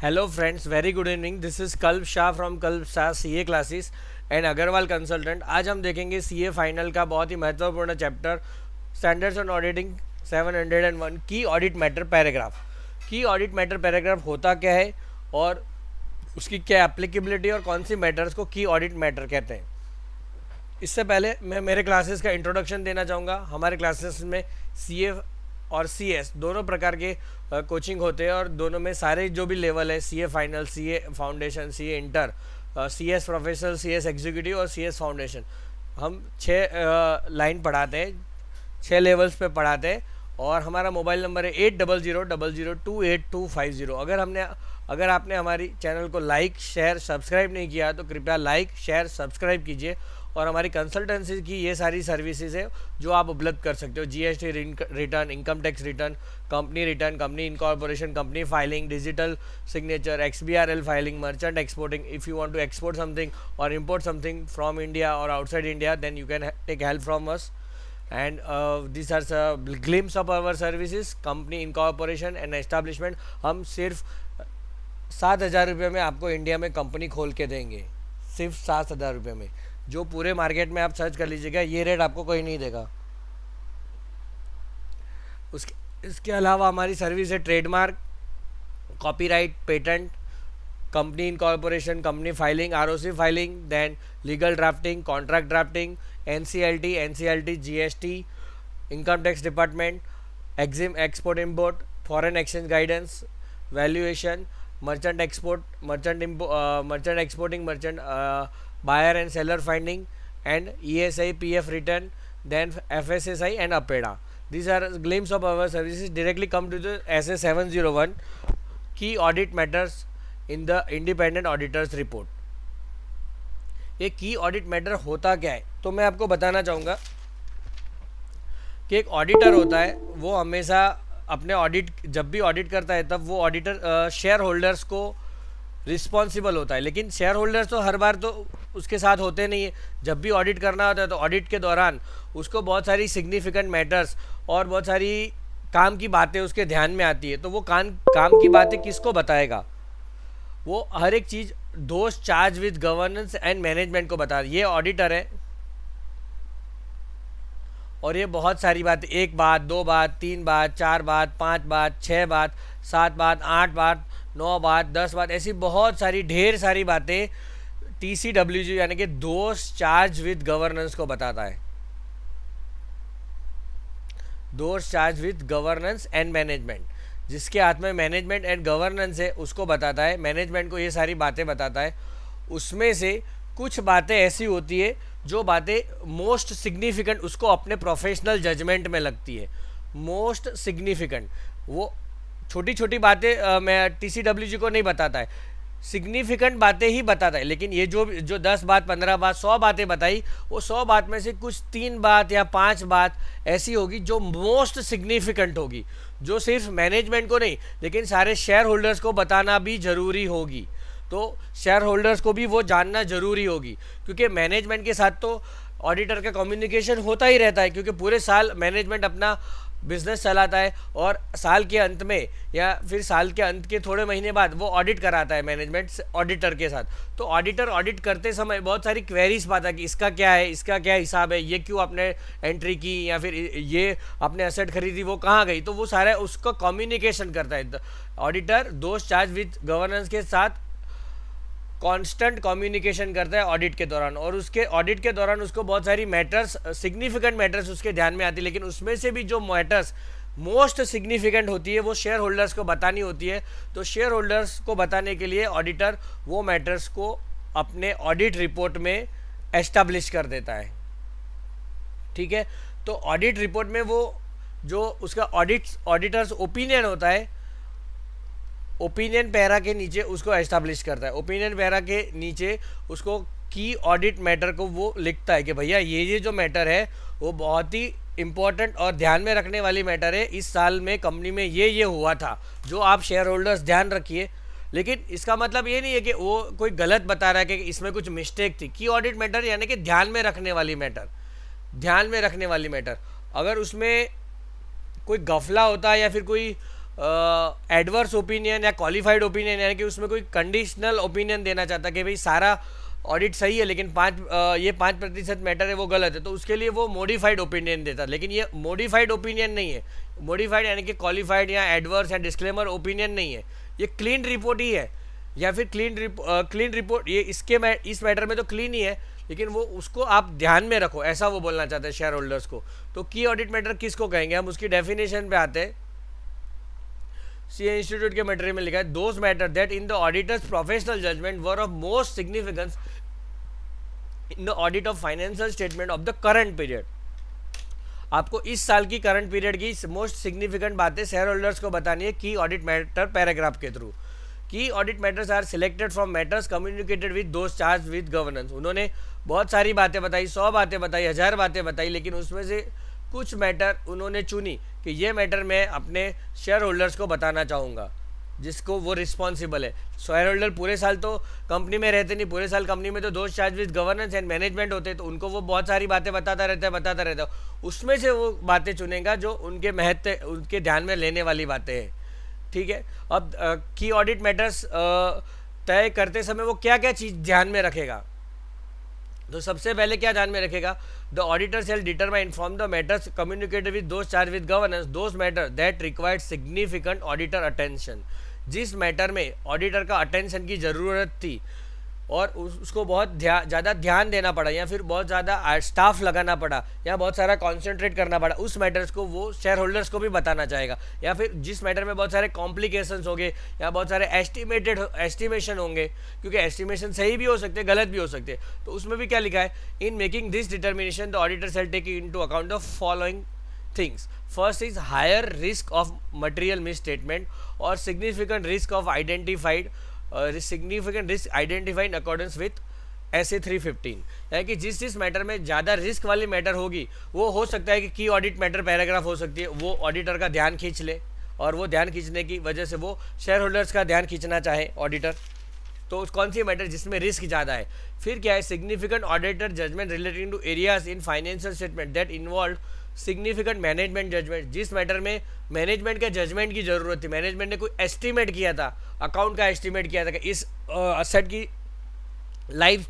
Hello friends, very good evening. This is Kalp Shah from Kalp Shah CA classes and Agarwal consultant. आज हम देखेंगे CA final का बहुत ही महत्वपूर्ण चैप्टर स्टैंडर्ड्स ऑन ऑडिटिंग 701 की audit matter paragraph. की audit matter paragraph होता क्या है और उसकी क्या एप्लीकेबिलिटी और कौन सी मैटर्स को की ऑडिट मैटर कहते हैं. इससे पहले मैं मेरे क्लासेस का इंट्रोडक्शन देना चाहूँगा. हमारे क्लासेस में सीए और सीएस दोनों प्रकार के कोचिंग होते हैं और दोनों में सारे जो भी लेवल है CA final, CA foundation, CA inter, CS professional, CS executive और सीएस फाउंडेशन, हम 6 लाइन पढ़ाते हैं, 6 लेवल्स पे पढ़ाते हैं. और हमारा मोबाइल नंबर है 8000028250. अगर आपने हमारी चैनल को लाइक शेयर सब्सक्राइब नहीं किया तो कृपया लाइक शेयर सब्सक्राइब कीजिए. और हमारी कंसल्टेंसी की ये सारी सर्विसेज है जो आप उपलब्ध कर सकते हो. GST return, income tax return, company incorporation, company filing, digital signature, XBRL filing, merchant exporting. If you want to export something or import something from India or outside India then you can take help from us. And these are a glimpse of our services. Company incorporation and establishment, हम सिर्फ 7,000 रुपये में आपको India में company खोल के देंगे. सिर्फ 7,000 रुपये में. जो पूरे मार्केट में आप सर्च कर लीजिएगा, ये रेट आपको कोई नहीं देगा. इसके अलावा हमारी सर्विस है trademark, copyright, patent, company incorporation, company filing, ROC filing, then legal drafting, contract drafting, NCLT, GST, income tax department, Exim, export import, foreign exchange guidance, valuation, merchant export, merchant exporting, merchant buyer and seller finding, and ESI, PF return, then FSSI and APEDA. These are glimpse of our services. Directly come to the SA 701 key audit matters in the independent auditors report. ये की audit matter होता क्या है तो मैं आपको बताना चाहूँगा कि एक ऑडिटर होता है, वो हमेशा अपने ऑडिट जब भी ऑडिट करता है तब वो ऑडिटर शेयर होल्डर्स को रिस्पॉन्सिबल होता है. लेकिन शेयर होल्डर्स तो हर बार तो उसके साथ होते नहीं है. जब भी ऑडिट करना होता है तो ऑडिट के दौरान उसको बहुत सारी सिग्निफिकेंट मैटर्स और बहुत सारी काम की बातें उसके ध्यान में आती है. तो वो काम की बातें किसको बताएगा? वो हर एक चीज़ दोष charge with governance and management को बता. ये ऑडिटर है और ये बहुत सारी बातें, 1 बात, 2 बात, 3 बात, 4 बात, 5 बात, 6 बात, 7 बात, 8 बात, 9 बात, 10 बात, ऐसी बहुत सारी ढेर सारी बातें TCWG यानी कि दोष चार्ज विद गवर्नेंस को बताता है. दोष charge with governance and management, जिसके हाथ में मैनेजमेंट एंड गवर्नेंस है उसको बताता है, मैनेजमेंट को ये सारी बातें बताता है. उसमें से कुछ बातें ऐसी होती है जो बातें मोस्ट सिग्निफिकेंट उसको अपने प्रोफेशनल जजमेंट में लगती है. मोस्ट सिग्निफिकेंट, वो छोटी छोटी बातें मैं TCWG को नहीं बताता है, सिग्निफिकेंट बातें ही बताता है. लेकिन ये जो 10 बात, 15 बात, 100 बातें बताई, वो 100 बात में से कुछ 3 बात या 5 बात ऐसी होगी जो मोस्ट सिग्निफिकेंट होगी, जो सिर्फ मैनेजमेंट को नहीं लेकिन सारे शेयर होल्डर्स को बताना भी ज़रूरी होगी. तो शेयर होल्डर्स को भी वो जानना ज़रूरी होगी, क्योंकि मैनेजमेंट के साथ तो ऑडिटर का कम्युनिकेशन होता ही रहता है, क्योंकि पूरे साल मैनेजमेंट अपना बिजनेस चलाता है और साल के अंत में या फिर साल के अंत के थोड़े महीने बाद वो ऑडिट कराता है मैनेजमेंट ऑडिटर के साथ. तो ऑडिटर ऑडिट करते समय बहुत सारी क्वेरीज पाता है कि इसका क्या है, इसका क्या हिसाब है, ये क्यों आपने एंट्री की, या फिर ये आपने एसेट खरीदी वो कहाँ गई. तो वो सारा उसका कम्युनिकेशन करता है. ऑडिटर दोष चार्ज विद गवर्नेंस के साथ कांस्टेंट कम्युनिकेशन करता है ऑडिट के दौरान. और उसके ऑडिट के दौरान उसको बहुत सारी मैटर्स, सिग्निफिकेंट मैटर्स उसके ध्यान में आती है. लेकिन उसमें से भी जो मैटर्स मोस्ट सिग्निफिकेंट होती है वो शेयर होल्डर्स को बतानी होती है. तो शेयर होल्डर्स को बताने के लिए ऑडिटर वो मैटर्स को अपने ऑडिट रिपोर्ट में एस्टैब्लिश कर देता है. ठीक है. तो ऑडिट रिपोर्ट में वो जो उसका ऑडिटर्स ओपिनियन होता है, ओपिनियन पैरा के नीचे उसको एस्टैब्लिश करता है. ओपिनियन पैरा के नीचे उसको की ऑडिट मैटर को वो लिखता है कि भैया ये जो मैटर है वो बहुत ही इम्पोर्टेंट और ध्यान में रखने वाली मैटर है. इस साल में कंपनी में ये हुआ था जो आप शेयर होल्डर्स ध्यान रखिए. लेकिन इसका मतलब ये नहीं है कि वो कोई गलत बता रहा है कि इसमें कुछ मिस्टेक थी. की ऑडिट मैटर यानी कि ध्यान में रखने वाली मैटर, ध्यान में रखने वाली मैटर. अगर उसमें कोई गफला होता है या फिर कोई एडवर्स ओपिनियन या क्वालिफाइड ओपिनियन, यानी कि उसमें कोई कंडीशनल ओपिनियन देना चाहता कि भाई सारा ऑडिट सही है लेकिन ये 5% मैटर है वो गलत है, तो उसके लिए वो मॉडिफाइड ओपिनियन देता। लेकिन ये मॉडिफाइड ओपिनियन नहीं है, मॉडिफाइड यानी कि क्वालिफाइड या एडवर्स या डिस्क्लेमर ओपिनियन नहीं है, ये क्लीन रिपोर्ट ही है, या फिर क्लीन रिपोर्ट, ये इस मैटर में तो क्लीन ही है, लेकिन वो उसको आप ध्यान में रखो, ऐसा वो बोलना चाहते हैं शेयर होल्डर्स को। तो की ऑडिट मैटर किसको कहेंगे, हम उसकी डेफिनेशन पे आते हैं। सीए इंस्टीट्यूट के मटेरियल में लिखा है, those matter that in the auditor's professional judgement were of most significance in the audit of financial statement of the current period. आपको इस साल की करंट पीरियड की मोस्ट सिग्निफिकेंट बातें शेयर होल्डर्स को बतानी है की ऑडिट मैटर पैराग्राफ के through. Key audit matters are selected from matters communicated with those charge with governance. उन्होंने बहुत सारी बातें बताई, 100 बातें बताई, 1000 बातें बताई, लेकिन उसमें से कुछ मैटर उन्होंने चुनी कि ये मैटर मैं अपने शेयर होल्डर्स को बताना चाहूँगा, जिसको वो रिस्पॉन्सिबल है। शेयर होल्डर पूरे साल तो कंपनी में रहते नहीं, पूरे साल कंपनी में तो दोस्त charge with governance and management होते, तो उनको वो बहुत सारी बातें बताता रहता है। उसमें से वो बातें चुनेगा जो उनके महत्व, उनके ध्यान में लेने वाली बातें हैं। ठीक है, अब की ऑडिट मैटर्स तय करते समय वो क्या क्या चीज़ ध्यान में रखेगा, तो सबसे पहले क्या ध्यान में रखेगा, the auditor shell determine from the matters communicated with those charge with governance those matter that required significant auditor attention. जिस मैटर में ऑडिटर का अटेंशन की ज़रूरत थी और उसको बहुत ज़्यादा ध्यान देना पड़ा, या फिर बहुत ज़्यादा स्टाफ लगाना पड़ा, या बहुत सारा कॉन्सेंट्रेट करना पड़ा, उस मैटर्स को वो शेयर होल्डर्स को भी बताना चाहेगा। या फिर जिस मैटर में बहुत सारे कॉम्प्लिकेशंस होंगे या बहुत सारे एस्टिमेशन होंगे, क्योंकि एस्टिमेशन सही भी हो सकते हैं, गलत भी हो सकते हैं, तो उसमें भी क्या लिखा है, in making this determination the auditor shall take into account of following things. First is higher risk of material misstatement or significant risk identified in accordance with SA 315। यानी कि जिस मैटर में ज़्यादा रिस्क वाली मैटर होगी वो हो सकता है कि की ऑडिट मैटर पैराग्राफ हो सकती है, वो ऑडिटर का ध्यान खींच ले, और वो ध्यान खींचने की वजह से वो शेयर होल्डर्स का ध्यान खींचना चाहे ऑडिटर, तो कौन सी मैटर जिसमें रिस्क ज़्यादा है। फिर क्या है, significant auditor judgement relating to areas in financial statement that involve significant management judgment. जिस मैटर में मैनेजमेंट के जजमेंट की ज़रूरत थी, मैनेजमेंट ने कोई एस्टीमेट किया था, अकाउंट का एस्टीमेट किया था कि इस असेट की लाइफ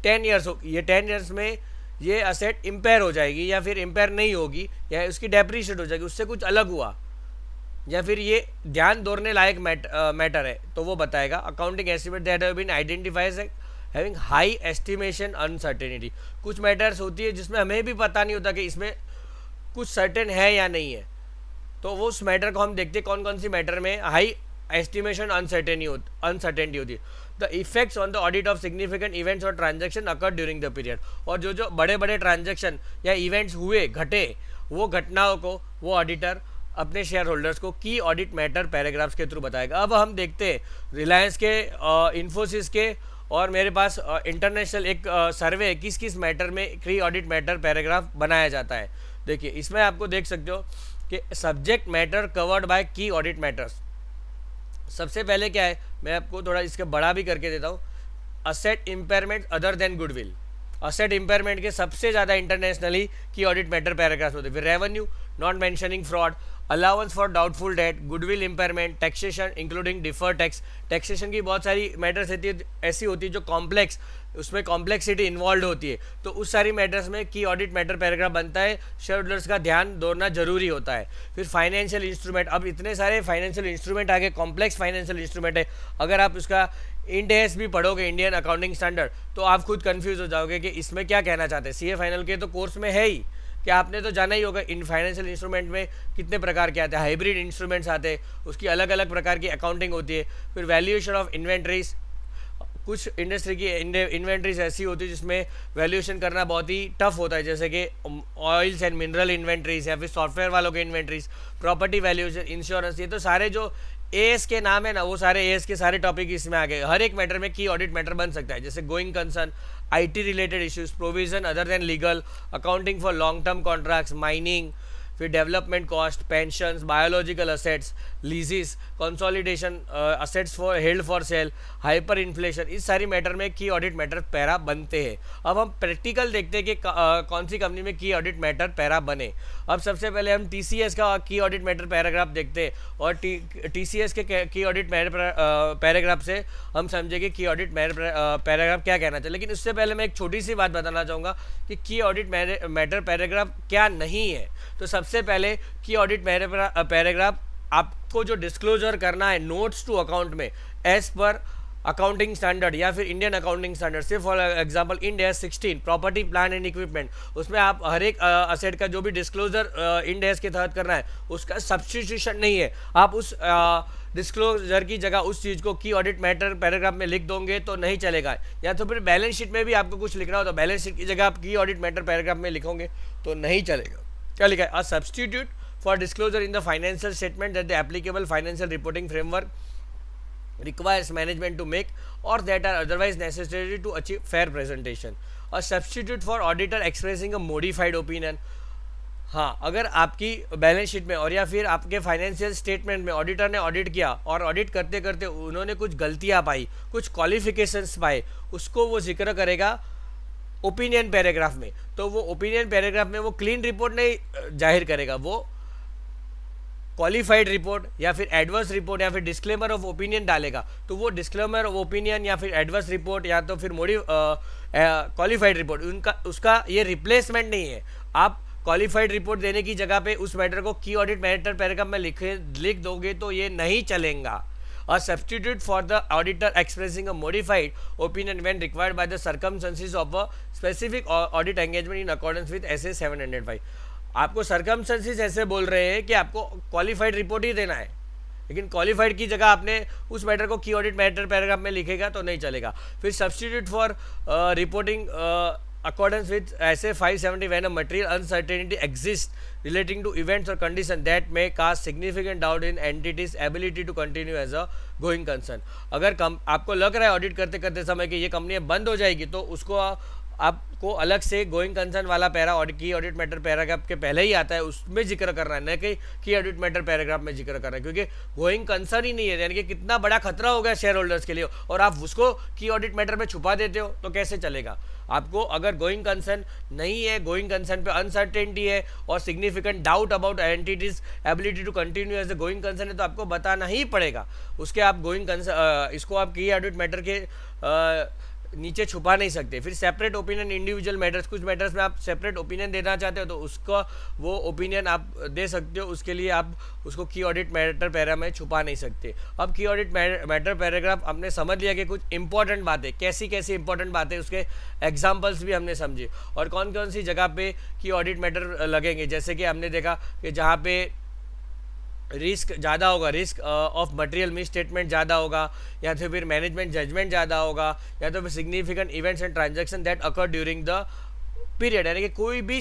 10 ईयर्स हो, ये 10 ईयर्स में ये असेट इम्पेयर हो जाएगी या फिर इम्पेयर नहीं होगी, या उसकी डेप्रीशिएट हो जाएगी, उससे कुछ अलग हुआ, या फिर ये ध्यान दौड़ने लायक मैटर है, तो वो बताएगा। Accounting estimate that have been identified having high estimation uncertainty. कुछ मैटर्स होती है जिसमें हमें भी पता नहीं होता कि इसमें कुछ सर्टेन है या नहीं है, तो वो उस मैटर को हम देखते हैं कौन कौन सी मैटर में हाई एस्टिमेशन अनसर्टेनिटी होती है। The effects on the audit of significant events or transaction occur during the period. और जो बड़े बड़े ट्रांजैक्शन या इवेंट्स हुए, घटे, वो घटनाओं को वो ऑडिटर अपने शेयर होल्डर्स को की ऑडिट मैटर पैराग्राफ्स के थ्रू बताएगा। अब हम देखते हैं रिलायंस के, इन्फोसिस के, और मेरे पास इंटरनेशनल एक सर्वे है किस किस मैटर में की ऑडिट मैटर पैराग्राफ बनाया जाता है। देखिए इसमें आपको देख सकते हो कि सब्जेक्ट मैटर कवर्ड बाय की ऑडिट मैटर्स। सबसे पहले क्या है, मैं आपको थोड़ा इसके बड़ा भी करके देता हूँ, asset impairment other than goodwill. Asset impairment के सबसे ज़्यादा इंटरनेशनली की ऑडिट मैटर पैराग्राफ होते हैं। फिर revenue, not mentioning fraud, allowance for doubtful debt, goodwill impairment, taxation including defer tax. Taxation की बहुत सारी मैटर्स ऐसी होती है जो कॉम्प्लेक्स, उसमें कॉम्प्लेक्सिटी इन्वॉल्व होती है, तो उस सारी मैटर्स में की ऑडिट मैटर पैराग्राफ बनता है, शेयर होल्डर्स का ध्यान दौड़ना जरूरी होता है। फिर फाइनेंशियल इंस्ट्रूमेंट, अब इतने सारे फाइनेंशियल इंस्ट्रूमेंट आगे, कॉम्प्लेक्स फाइनेंशियल इंस्ट्रूमेंट है, अगर आप उसका इंड एस भी पढ़ोगे, इंडियन अकाउंटिंग स्टैंडर्ड, तो आप खुद कंफ्यूज हो जाओगे कि इसमें क्या कहना चाहते हैं। सीए फाइनल के तो कोर्स में है ही कि आपने तो जाना ही होगा इन फाइनेंशियल इंस्ट्रूमेंट में कितने प्रकार के आते हैं, हाइब्रिड इंस्ट्रूमेंट्स आते हैं, उसकी अलग अलग प्रकार की अकाउंटिंग होती है। फिर वैल्यूएशन ऑफ इन्वेंट्रीज, कुछ इंडस्ट्री की इन्वेंट्रीज ऐसी होती है जिसमें वैल्यूएशन करना बहुत ही टफ होता है, जैसे कि ऑयल्स एंड मिनरल इन्वेंट्रीज, या फिर सॉफ्टवेयर वालों के इन्वेंट्रीज, प्रॉपर्टी वैल्यूएशन, इंश्योरेंस, ये तो सारे जो एएस के नाम है ना, वो सारे एएस के सारे टॉपिक इसमें आ गए। हर एक मैटर में की ऑडिट मैटर बन सकता है, जैसे going concern, IT related issues, provision other than legal, accounting for long term contracts, mining, फिर development cost, pensions, biological assets, leases, consolidation, assets for held for sale, hyper inflation, इस सारी matter में की audit matter para बनते हैं। अब हम practical देखते हैं कि कौन सी कंपनी में की ऑडिट मैटर पैरा बने। अब सबसे पहले हम टीसीएस का की ऑडिट मैटर पैराग्राफ देखते हैं और टीसीएस के की ऑडिट पैराग्राफ से हम समझेंगे की ऑडिट पैराग्राफ क्या कहना चाहिए। लेकिन उससे पहले मैं एक छोटी सी बात बताना चाहूँगा कि की ऑडिट मैटर पैराग्राफ क्या नहीं है। तो सबसे पहले की ऑडिट पैराग्राफ आपको जो डिस्क्लोजर करना है नोट्स टू अकाउंट में एज पर अकाउंटिंग स्टैंडर्ड या फिर इंडियन अकाउंटिंग स्टैंडर्ड, से for example Ind AS 16 property plan and equipment, उसमें आप हर एक असेट का जो भी डिस्क्लोजर इंड AS के तहत करना है उसका सब्स्टिट्यूशन नहीं है। आप उस डिस्क्लोजर की जगह उस चीज़ को की ऑडिट मैटर पैराग्राफ में लिख दोगे तो नहीं चलेगा। या तो फिर बैलेंस शीट में भी आपको कुछ लिखना हो तो बैलेंस शीट की जगह आप की ऑडिट मैटर पैराग्राफ में लिखोगे तो नहीं चलेगा। क्या लिखा है? A substitute for disclosure in the financial statement that the applicable financial reporting framework requires management to make or that are otherwise necessary to achieve fair presentation. A substitute for auditor expressing a modified opinion. हाँ, अगर आपकी balance sheet में और या फिर आपके financial statement में auditor ने ऑडिट किया और ऑडिट करते करते उन्होंने कुछ गलतियाँ पाई, कुछ क्वालिफिकेशंस पाए, उसको वो जिक्र करेगा ओपिनियन पैराग्राफ में। तो वो ओपिनियन पैराग्राफ में वो क्लीन रिपोर्ट नहीं जाहिर करेगा, वो क्वालिफाइड रिपोर्ट या फिर एडवर्स रिपोर्ट या फिर डिस्क्लेमर ऑफ ओपिनियन डालेगा। तो वो डिस्क्लेमर ऑफ ओपिनियन या फिर एडवर्स रिपोर्ट या तो फिर क्वालिफाइड रिपोर्ट उनका उसका ये रिप्लेसमेंट नहीं है। आप क्वालिफाइड रिपोर्ट देने की जगह पे उस मैटर को की ऑडिट मैटर पैराग्राफ में लिख दोगे तो ये नहीं चलेगा। A substitute for the auditor expressing a modified opinion when required by the circumstances of a specific audit engagement in accordance with SA 705। आपको सर्कमस्टेंसेस ऐसे बोल रहे हैं कि आपको क्वालिफाइड रिपोर्ट ही देना है, लेकिन क्वालिफाइड की जगह आपने उस मैटर को की ऑडिट मैटर पैराग्राफ में लिखेगा तो नहीं चलेगा। फिर substitute for reporting accordance with SA 570 when a material uncertainty exists relating to events or conditions that may cast significant doubt in entity's ability to continue as a going concern। अगर आपको लग रहा है ऑडिट करते करते समय कि ये कंपनी बंद हो जाएगी तो उसको आपको अलग से गोइंग कंसर्न वाला पैरा की ऑडिट मैटर पैराग्राफ के पहले ही आता है, उसमें जिक्र करना है, न कि ऑडिट मैटर पैराग्राफ में जिक्र करना है, क्योंकि गोइंग कंसर्न ही नहीं है। यानी कि कितना बड़ा खतरा हो गया शेयर होल्डर्स के लिए और आप उसको की ऑडिट मैटर में छुपा देते हो तो कैसे चलेगा। आपको अगर गोइंग कंसर्न नहीं है, गोइंग कंसर्न पे अनसर्टेनिटी है और significant doubt about entity's ability to continue as a going concern है तो आपको बताना ही पड़ेगा। उसके आप गोइंग कंसर्न इसको आप की ऑडिट मैटर के नीचे छुपा नहीं सकते। फिर सेपरेट ओपिनियन इंडिविजुअल मैटर्स, कुछ मैटर्स में आप सेपरेट ओपिनियन देना चाहते हो तो उसका वो ओपिनियन आप दे सकते हो, उसके लिए आप उसको की ऑडिट मैटर पैरा में छुपा नहीं सकते। अब की ऑडिट मैटर पैराग्राफ हमने समझ लिया कि कुछ इंपॉर्टेंट बातें, कैसी कैसी इंपॉर्टेंट बातें, उसके एग्जाम्पल्स भी हमने समझे और कौन कौन सी जगह पे की ऑडिट मैटर लगेंगे। जैसे कि हमने देखा कि जहाँ पे रिस्क ज़्यादा होगा, risk of material miss statement ज़्यादा होगा, या तो फिर मैनेजमेंट जजमेंट ज़्यादा होगा, या तो फिर significant events and transaction that occur during the period. यानी कि कोई भी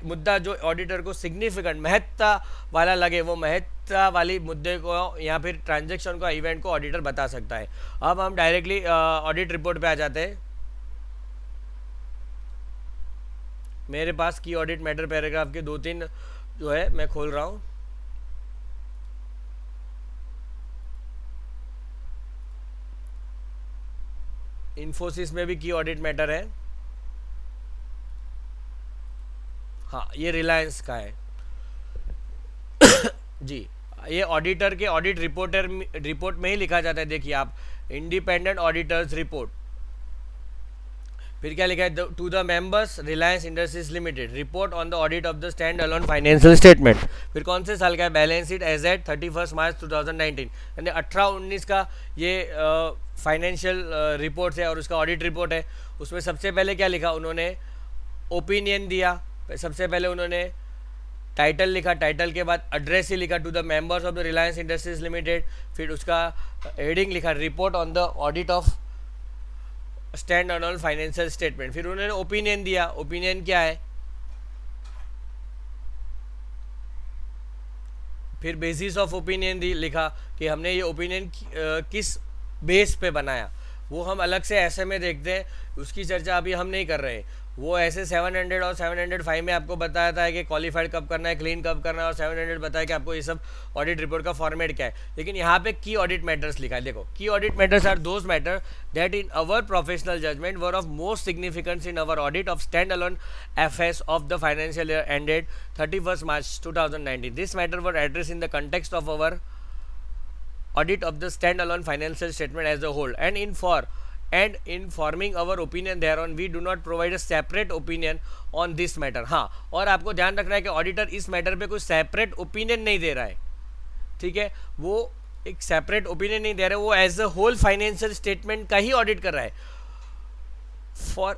मुद्दा जो ऑडिटर को सिग्निफिकेंट महत्ता वाला लगे वो महत्ता वाली मुद्दे को या फिर ट्रांजैक्शन को, इवेंट को ऑडिटर बता सकता है। अब हम डायरेक्टली ऑडिट रिपोर्ट पे आ जाते हैं। मेरे पास की ऑडिट मैटर पैराग्राफ के 2-3 जो है मैं खोल रहा हूँ। इन्फोसिस में भी की ऑडिट मैटर है। हाँ, ये रिलायंस का है जी। ये ऑडिटर के ऑडिट रिपोर्ट में ही लिखा जाता है। देखिए आप, इंडिपेंडेंट ऑडिटर्स रिपोर्ट, फिर क्या लिखा है, to the members Reliance Industries Limited report on the audit of the stand alone financial statement. फिर कौन से साल का है, balance sheet as at 31 March 2019, यानी 18-19 का ये फाइनेंशियल रिपोर्ट है और उसका ऑडिट रिपोर्ट है। उसमें सबसे पहले क्या लिखा उन्होंने, ओपिनियन दिया। सबसे पहले उन्होंने टाइटल लिखा, टाइटल के बाद एड्रेस ही लिखा, to the members of the Reliance Industries Limited. फिर उसका हेडिंग लिखा, report on the audit of stand alone financial statement. फिर उन्होंने ओपिनियन दिया, ओपिनियन क्या है, फिर बेसिस ऑफ ओपिनियन लिखा कि हमने ये ओपिनियन किस बेस पे बनाया, वो हम अलग से ऐसे में देखते हैं, उसकी चर्चा अभी हम नहीं कर रहे हैं। वो ऐसे 700 और 705 में आपको बताता है कि क्वालिफाइड कब करना है, क्लीन कब करना है, और 700 बताया कि आपको ये सब ऑडिट रिपोर्ट का फॉर्मेट क्या है। लेकिन यहाँ पे की ऑडिट मैटर्स लिखा है। देखो, key audit matters are those matter that in our professional judgement were of most significance in our audit of stand alone affairs of the financial year ended 31st March 2019. This matter were addressed in the context of our audit of the standalone financial statement as a whole, and in forming our opinion thereon we do not provide a separate opinion on this matter. हाँ, और आपको ध्यान रखना है कि auditor इस matter पे कोई सेपरेट ओपिनियन नहीं दे रहा है, ठीक है, वो एक सेपरेट ओपिनियन नहीं दे रहा है, वो as a whole financial statement का ही ऑडिट कर रहा है। For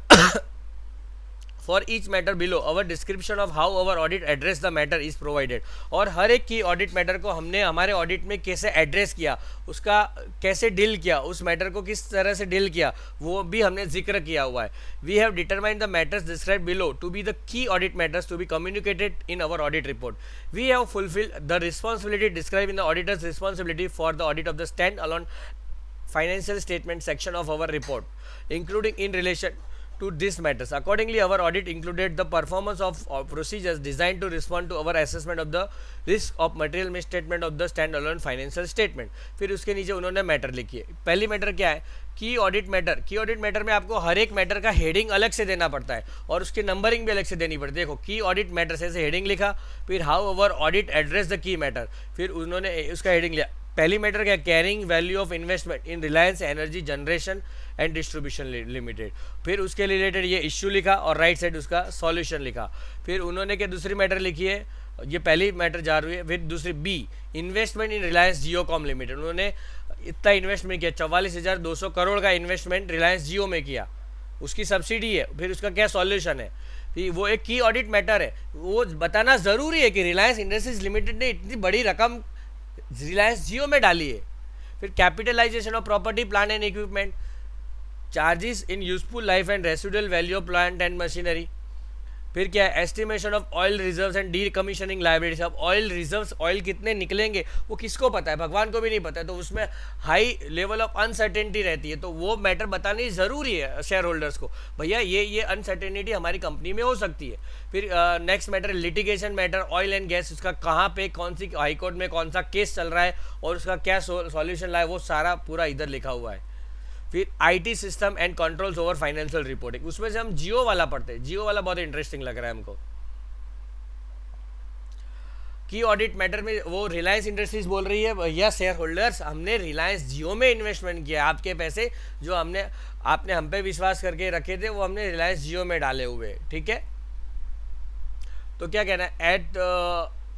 for each matter below our description of how our audit address the matter is provided. और हर एक की ऑडिट मैटर को हमने हमारे ऑडिट में कैसे एड्रेस किया, उसका कैसे डील किया, उस मैटर को किस तरह से डील किया, वो भी हमने जिक्र किया हुआ है। We have determined the matters describe below to be the key audit matters to be communicated in our audit report. We have fulfil the responsibility describe in the auditor's responsibility for the audit of the stand alone financial statement section of our report, including in relation to these matters. Accordingly, our audit included the performance of procedures designed to respond to our assessment of the risk of material misstatement of the standalone financial statement. फिर उसके नीचे उन्होंने matter लिखी है। पहली matter क्या है? Key audit matter. की ऑडिट मैटर में आपको हर एक मैटर का हेडिंग अलग से देना पड़ता है और उसकी नंबरिंग भी अलग से देनी पड़ती है। देखो, की ऑडिट मैटर से हेडिंग लिखा, फिर how our audit address the key matter, फिर उन्होंने उसका हेडिंग लिया। पहली मैटर क्या? Carrying value of investment in Reliance energy generation and distribution limited. फिर उसके रिलेटेड ये इश्यू लिखा और राइट साइड उसका सॉल्यूशन लिखा। फिर उन्होंने क्या दूसरी मैटर लिखी है, ये पहली मैटर जा रही है। फिर दूसरी B, investment in Reliance Jiocom limited. उन्होंने इतना इन्वेस्टमेंट किया, 44,200 करोड़ का इन्वेस्टमेंट रिलायंस जियो में किया, उसकी सब्सिडी है। फिर उसका क्या सॉल्यूशन है, फिर वो एक की ऑडिट मैटर है। वो बताना ज़रूरी है कि रिलायंस इंडस्ट्रीज लिमिटेड ने इतनी बड़ी रकम रिलायंस जियो में डाली है। फिर capitalization of property plant and equipment, charges in useful life and residual value of plant and machinery. फिर क्या है? Estimation of oil reserves and decommissioning liabilities. अब ऑयल रिजर्व्स, ऑयल कितने निकलेंगे वो किसको पता है? भगवान को भी नहीं पता है, तो उसमें हाई लेवल ऑफ अनसर्टेनिटी रहती है, तो वो मैटर बतानी ज़रूरी है शेयर होल्डर्स को, भैया ये अनसर्टेनिटी हमारी कंपनी में हो सकती है। फिर next matter litigation matter, oil and gas, उसका कहाँ पे कौन सी हाईकोर्ट में कौन सा केस चल रहा है और उसका क्या सॉल्यूशन लाए, वो सारा पूरा इधर लिखा हुआ है। फिर IT system and controls over financial reporting, उसमें से हम जियो वाला पढ़ते हैं। जियो वाला बहुत इंटरेस्टिंग लग रहा है हमको। की ऑडिट मैटर में वो रिलायंस इंडस्ट्रीज बोल रही है, भैया शेयर होल्डर्स, हमने रिलायंस जियो में इन्वेस्टमेंट किया, आपके पैसे जो आपने हम पे विश्वास करके रखे थे वो हमने रिलायंस जियो में डाले हुए, ठीक है। तो क्या कहना है?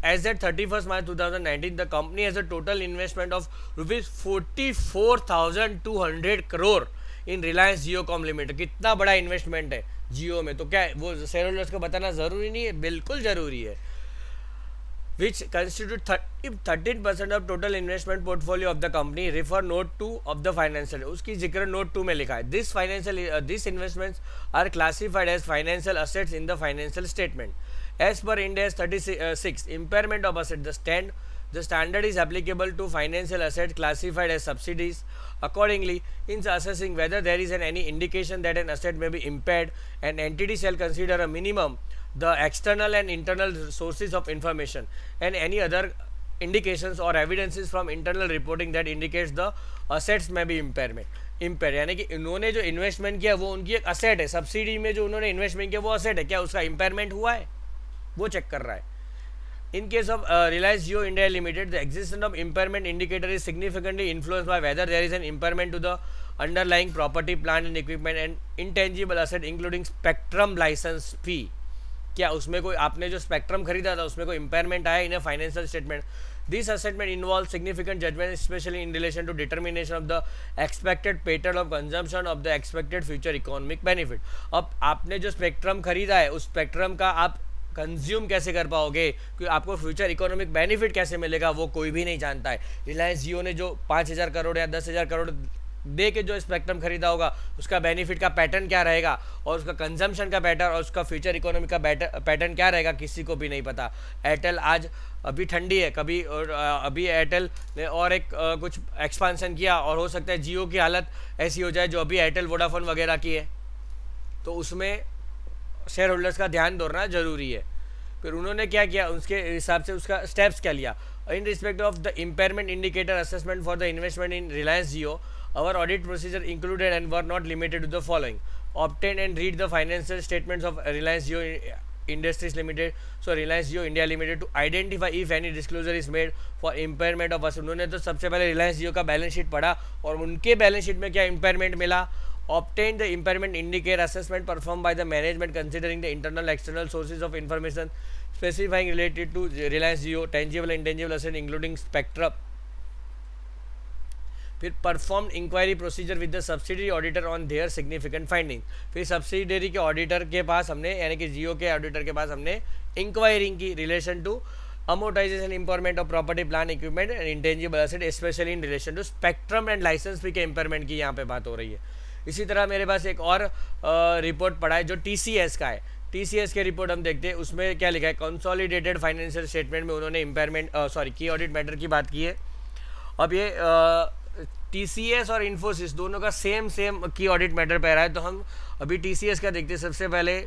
As at 31st March 2019, the company has a total investment of rupees 44,200 crore in Reliance Jiocom Limited। कितना बड़ा इन्वेस्टमेंट है जियो में, तो क्या है वो शेयर होल्डर्स को बताना जरूरी नहीं है? बिल्कुल जरूरी है। Which constitute 13% of total investment portfolio of the company, refer note 2 of the financial। उसकी जिक्र नोट 2 में लिखा है। This investments are classified as financial assets in the financial statement। As per Ind AS 36, impairment of asset, the standard is applicable to financial assets classified as subsidies. Accordingly, in assessing whether there is any indication that an asset may be impaired, an entity shall consider a minimum the external and internal sources of information and any other indications or evidences from internal reporting that indicates the assets may be impaired। यानी कि इन्होंने जो investment किया वो उनकी एक asset है, subsidy में जो उन्होंने इन्वेस्टमेंट किया वो असेट है, क्या उसका इम्पेयरमेंट हुआ है वो चेक कर रहा है। In case of Reliance Jio India Limited, the existence of impairment indicator is significantly influenced by whether there is an impairment to the underlying property, plant and equipment and intangible asset including spectrum license fee। क्या उसमें कोई आपने जो spectrum खरीदा था उसमें कोई impairment आया in financial statement? This assessment involve significant judgment specially in relation to determination of the expected pattern of consumption of the expected future economic benefit. अब आपने जो स्पेक्ट्रम खरीदा है उस स्पेक्ट्रम का आप कंज्यूम कैसे कर पाओगे, कि आपको फ्यूचर इकोनॉमिक बेनिफिट कैसे मिलेगा, वो कोई भी नहीं जानता है। रिलायंस जियो ने जो 5,000 करोड़ या 10,000 करोड़ दे के जो स्पेक्ट्रम खरीदा होगा उसका बेनिफिट का पैटर्न क्या रहेगा और उसका कंजम्पशन का पैटर्न और उसका फ्यूचर इकोनॉमी का पैटर्न क्या रहेगा, किसी को भी नहीं पता। एयरटेल आज अभी ठंडी है, कभी और अभी एयरटेल ने और एक कुछ एक्सपांसन किया और हो सकता है जियो की हालत ऐसी हो जाए जो अभी एयरटेल वोडाफोन वगैरह की है, तो उसमें शेयर होल्डर्स का ध्यान दोहराना जरूरी है। फिर उन्होंने क्या किया, उसके हिसाब से उसका स्टेप्स क्या लिया। इन respect of the impairment indicator assessment for the investment in Reliance Jio, our audit procedure included and were not limited to the following: obtain and read the financial statements of Reliance Jio Industries Limited, so Reliance Jio India Limited, to identify if any disclosure is made for impairment of assets। उन्होंने तो सबसे पहले रिलायंस जियो का balance sheet पढ़ा और उनके balance sheet में क्या इम्पेयरमेंट मिला। obtain the impairment indicator assessment performed by the management considering the internal external sources of information specifying related to Reliance Jio tangible and intangible assets including spectrum। फिर perform inquiry procedure with the subsidiary auditor on their significant finding. फिर subsidiary के auditor के पास हमने, यानी कि जियो के auditor के पास हमने इंक्वायरिंग की relation to amortisation impairment of property plan equipment and intangible asset specially in relation to spectrum and licence fee के इम्पेयरमेंट की यहाँ पे बात हो रही है। इसी तरह मेरे पास एक और रिपोर्ट पड़ा है जो TCS का है। TCS के रिपोर्ट हम देखते हैं, उसमें क्या लिखा है, कंसोलिडेटेड फाइनेंशियल स्टेटमेंट में उन्होंने इम्पेयरमेंट की ऑडिट मैटर की बात की है। अब ये TCS और इन्फोसिस दोनों का सेम की ऑडिट मैटर पे रहा है, तो हम अभी TCS का देखते हैं। सबसे पहले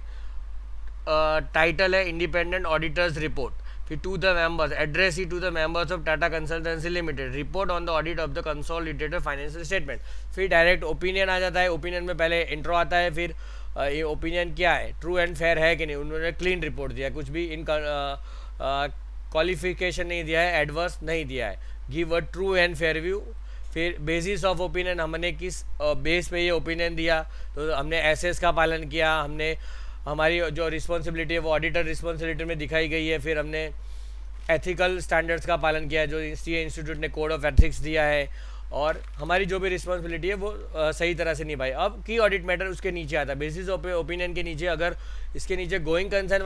टाइटल है इंडिपेंडेंट ऑडिटर्स रिपोर्ट, फिर टू द मेंबर्स, एड्रेस ही to the members of Tata consultancy limited, report on the audit of the consolidated financial statement. फिर डायरेक्ट ओपिनियन आ जाता है। ओपिनियन में पहले इंट्रो आता है, फिर ये ओपिनियन क्या है, ट्रू एंड फेयर है कि नहीं, उन्होंने क्लीन रिपोर्ट दिया, कुछ भी इन क्वालिफिकेशन नहीं दिया है, एडवर्स नहीं दिया है, give a true and fair view. फिर बेसिस ऑफ ओपिनियन, हमने किस बेस पे ये ओपिनियन दिया, तो हमने एसएस का पालन किया, हमने हमारी जो रिस्पॉन्सिबिलिटी है वो ऑडिटर रिस्पॉन्सिबिलिटी में दिखाई गई है। फिर हमने एथिकल स्टैंडर्ड्स का पालन किया जो सीए इंस्टीट्यूट ने कोड ऑफ एथिक्स दिया है, और हमारी जो भी रिस्पॉन्सिबिलिटी है वो सही तरह से निभाई। अब की ऑडिट मैटर उसके नीचे आता है, बेसिस ऑफ ओपिनियन के नीचे, अगर इसके नीचे गोइंग कंसर्न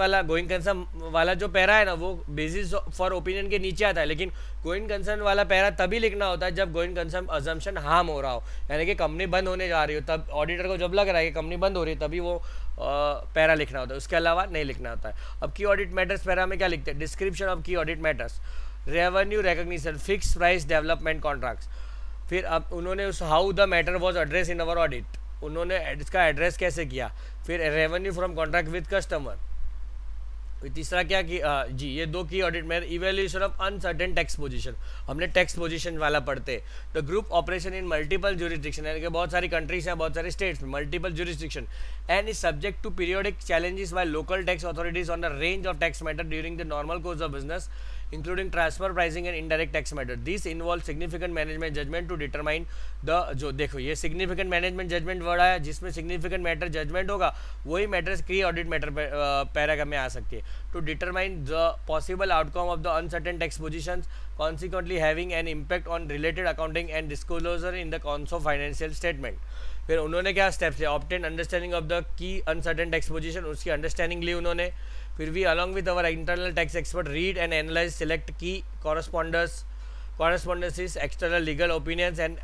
वाला जो पैरा है ना, वो बेसिस फॉर ओपिनियन के नीचे आता है। लेकिन गोइंग कंसर्न वाला पैरा तभी लिखना होता है जब गोइंग कंसर्न अजम्पशन हार्म हो रहा हो, यानी कि कंपनी बंद होने जा रही हो, तब ऑडिटर को जब लग रहा है कि कंपनी बंद हो रही है तभी वो पैरा लिखना होता है, उसके अलावा नहीं लिखना होता है। अब की ऑडिट मैटर्स पैरा में क्या लिखते हैं, description of key audit matters, revenue recognition, fix price development contracts. फिर अब उन्होंने उस how the matter was address in our audit, उन्होंने इसका एड्रेस कैसे किया। फिर revenue from contract with customer. फिर तीसरा क्या कि जी ये दो की ऑडिट में evaluation of uncertain tax position, हमने टैक्स पोजीशन वाला पढ़ते। The group operation in multiple jurisdiction, यानी कि बहुत सारी कंट्रीज हैं, बहुत सारे स्टेट्स में, multiple jurisdiction, and is subject to periodic challenges by local tax authorities on the range of tax matter during the normal course of business including transfer pricing and indirect tax matter. These involve significant management judgment to determine the, जो देखो ये significant management judgment word आया, जिसमें significant matter judgment होगा वही matters की audit matter paragraph में आ सकती है, to determine the possible outcome of the uncertain tax positions consequently having an impact on related accounting and disclosure in the consol financial statement। फिर उन्होंने क्या steps लिया, obtain understanding of the key uncertain tax position, उसकी understanding ली उन्होंने। फिर we along with our internal tax expert read and analyze select key correspondences, external legal opinions and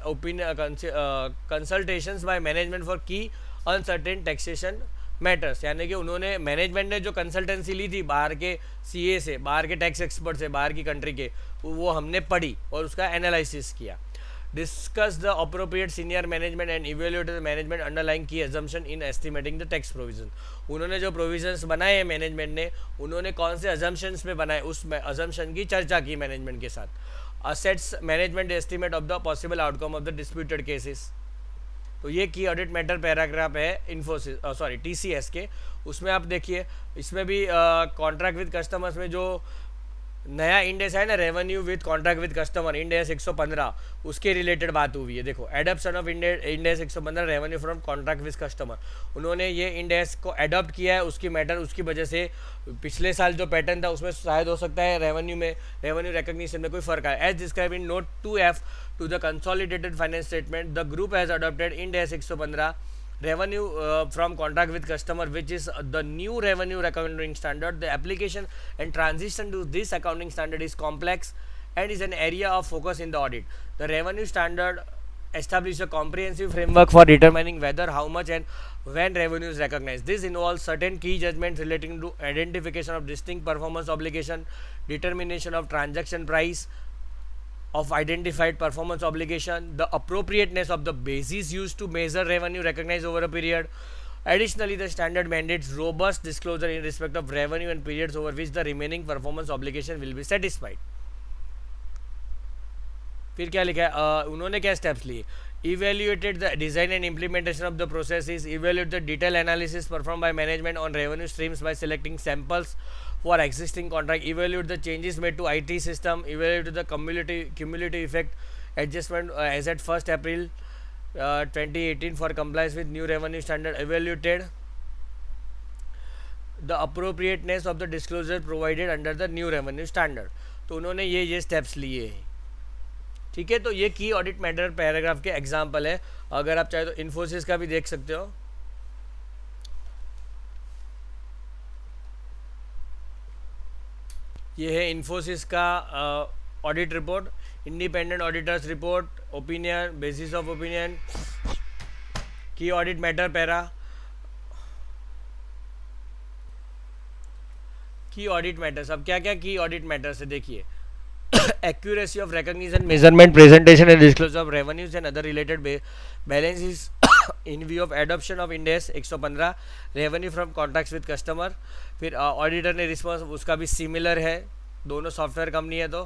consultations by management for key uncertain taxation matters। यानी कि उन्होंने management ने जो consultancy ली थी बाहर के सीए से, बाहर के टैक्स एक्सपर्ट से, बाहर की कंट्री के, वो हमने पढ़ी और उसका एनालिसिस किया। Discuss the appropriate senior management and evaluate the management underlying key assumption in estimating the tax provision. उन्होंने जो प्रोविजंस बनाए हैं मैनेजमेंट ने, उन्होंने कौन से अजम्पशंस पे बनाए, उस अजम्पशन की चर्चा की मैनेजमेंट के साथ। Assets management estimate of the possible outcome of the disputed cases. तो ये की ऑडिट मैटर पैराग्राफ है TCS के। उसमें आप देखिए, इसमें भी कॉन्ट्रैक्ट विद कस्टमर्स में जो नया इंडेक्स है ना, revenue with contract with customer index 115, उसके रिलेटेड बात हुई है। देखो adoption of index 115 revenue from contract with customer, उन्होंने ये इंडेक्स को एडॉप्ट किया है, उसकी मैटर उसकी वजह से पिछले साल जो पैटर्न था उसमें शायद हो सकता है रेवेन्यू रिकॉग्निशन में कोई फर्क आया। As describe in note 2F to the consolidated finance statement, the group has adopted index 115 revenue from contract with customer, which is the new revenue accounting standard. The application and transition to this accounting standard is complex and is an area of focus in the audit. The revenue standard establishes a comprehensive framework for determining whether, how much and when revenue is recognized. This involves certain key judgments relating to identification of distinct performance obligation, determination of transaction price of identified performance obligation, the appropriateness of the basis used to measure revenue recognized over a period, Additionally, the standard mandates robust disclosure in respect of revenue and periods over which the remaining performance obligation will be satisfied. फिर क्या लिखा है, उन्होंने क्या steps लिए? Evaluated the design and implementation of the processes, evaluate the detailed analysis performed by management on revenue streams by selecting samples for existing contract, evaluate the changes made to IT system, evaluate the cumulative effect adjustment as at 1st April 2018 for compliance with new revenue standard, evaluated the appropriateness of the disclosure provided under the new revenue standard. तो उन्होंने ये steps लिए हैं. ठीक है, तो ये की ऑडिट मैटर पैराग्राफ के एग्जाम्पल है. अगर आप चाहे तो इन्फोसिस का भी देख सकते हो. ये है इन्फोसिस का audit report, independent auditor's report, opinion, basis of opinion, की ऑडिट मैटर पैरा. की ऑडिट मैटर्स, अब क्या क्या की ऑडिट मैटर्स है देखिए. Accuracy of recognition, measurement, presentation and disclosure of revenues and other related balances in view of adoption of Ind AS 115, revenue from contracts with customer. फिर auditor ने response उसका भी सिमिलर है, दोनों सॉफ्टवेयर कंपनी है. तो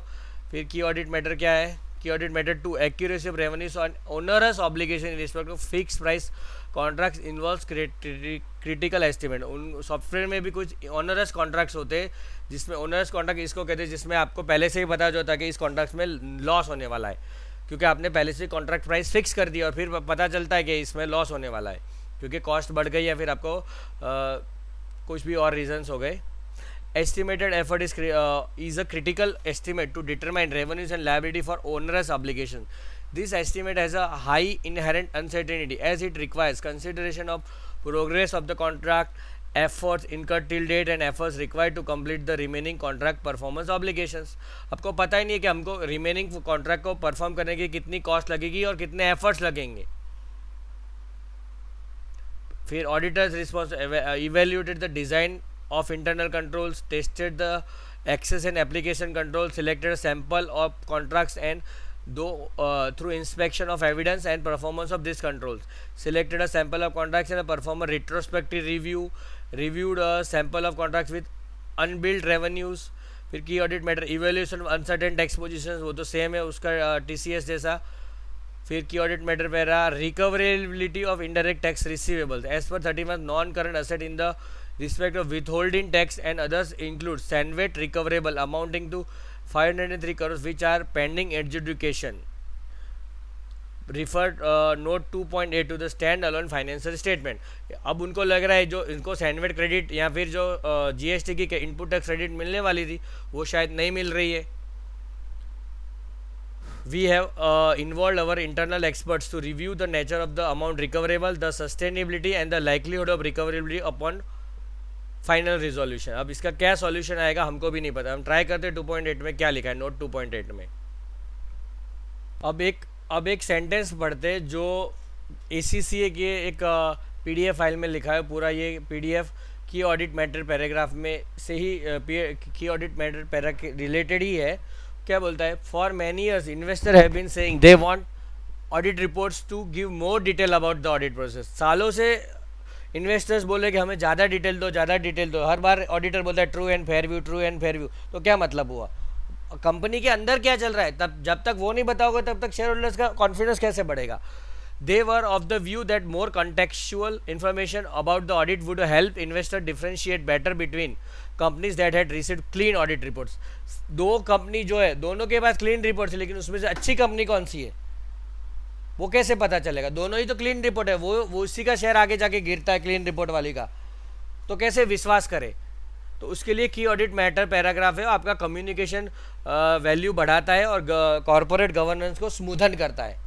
फिर की ऑडिट मैटर क्या है? Key audit matter to accuracy of revenues on onerous obligation in respect of fix price contracts involves critical estimate. उन सॉफ्टवेयर में भी कुछ ऑनरस कॉन्ट्रैक्ट्स होते हैं, जिसमें ओनरस कॉन्ट्रैक्ट इसको कहते हैं जिसमें आपको पहले से ही पता होता है कि इस कॉन्ट्रैक्ट में लॉस होने वाला है, क्योंकि आपने पहले से कॉन्ट्रैक्ट प्राइस फिक्स कर दिया और फिर पता चलता है कि इसमें लॉस होने वाला है क्योंकि कॉस्ट बढ़ गई या फिर आपको कुछ भी और रीजंस हो गए. Estimated effort is a critical estimate to determine revenues and liability for onerous obligation. This estimate has a high inherent uncertainty as it requires consideration of progress of the contract, efforts incurred till date and efforts required to complete the remaining contract performance obligations. आपको पता ही नहीं है कि हमको remaining contract को perform करने की कितनी cost लगेगी और कितने efforts लगेंगे. फिर auditors response evaluated the design of internal controls, tested the access and application control, selected a sample of contracts and through inspection of evidence and performance of these controls, selected a sample of contracts and perform a retrospective review, reviewed a sample of contracts with unbilled revenues. फिर key audit matter evaluation of uncertain tax positions, वो तो same है उसका TCS जैसा. फिर key audit matter para recoverability of indirect tax receivables as per 31 non current asset in the respect of withholding tax and others include Sanvet recoverable amounting to 503 crores which are pending adjudication. Refer note 2.8 to the stand-alone financial statement. अब उनको लग रहा है जो इनको CENVAT credit या फिर जो GST की इनपुट टैक्स क्रेडिट मिलने वाली थी वो शायद नहीं मिल रही है. We have involved our internal experts to review the nature of the amount recoverable, the sustainability and the likelihood of recoverability upon final resolution. अब इसका क्या सॉल्यूशन आएगा हमको भी नहीं पता. हम ट्राई करते हैं 2.8 में क्या लिखा है नोट 2.8 में. अब एक सेंटेंस पढ़ते जो ACCA के एक PDF फाइल में लिखा है. पूरा ये PDF की ऑडिट मैटर पैराग्राफ में से ही की ऑडिट मैटर पैरा के रिलेटेड ही है. क्या बोलता है? For many years investor have been saying they want audit reports to give more detail about the audit process. सालों से इन्वेस्टर्स बोले कि हमें ज़्यादा डिटेल दो, ज़्यादा डिटेल दो. हर बार ऑडिटर बोलता है true and fair view, true and fair view. तो क्या मतलब हुआ? कंपनी के अंदर क्या चल रहा है तब जब तक वो नहीं बताओगे तब तक शेयर होल्डर्स का कॉन्फिडेंस कैसे बढ़ेगा? They were of the view that more contextual information about the audit would help investor differentiate better between companies that had received clean audit reports. दो कंपनी जो है दोनों के पास क्लीन रिपोर्ट्स है, लेकिन उसमें से अच्छी कंपनी कौन सी है वो कैसे पता चलेगा? दोनों ही तो क्लीन रिपोर्ट है. वो उसी का शेयर आगे जाके गिरता है क्लीन रिपोर्ट वाली का, तो कैसे विश्वास करे? तो उसके लिए की ऑडिट मैटर पैराग्राफ है, आपका कम्युनिकेशन वैल्यू बढ़ाता है और कॉरपोरेट गवर्नेंस को स्मूथन करता है.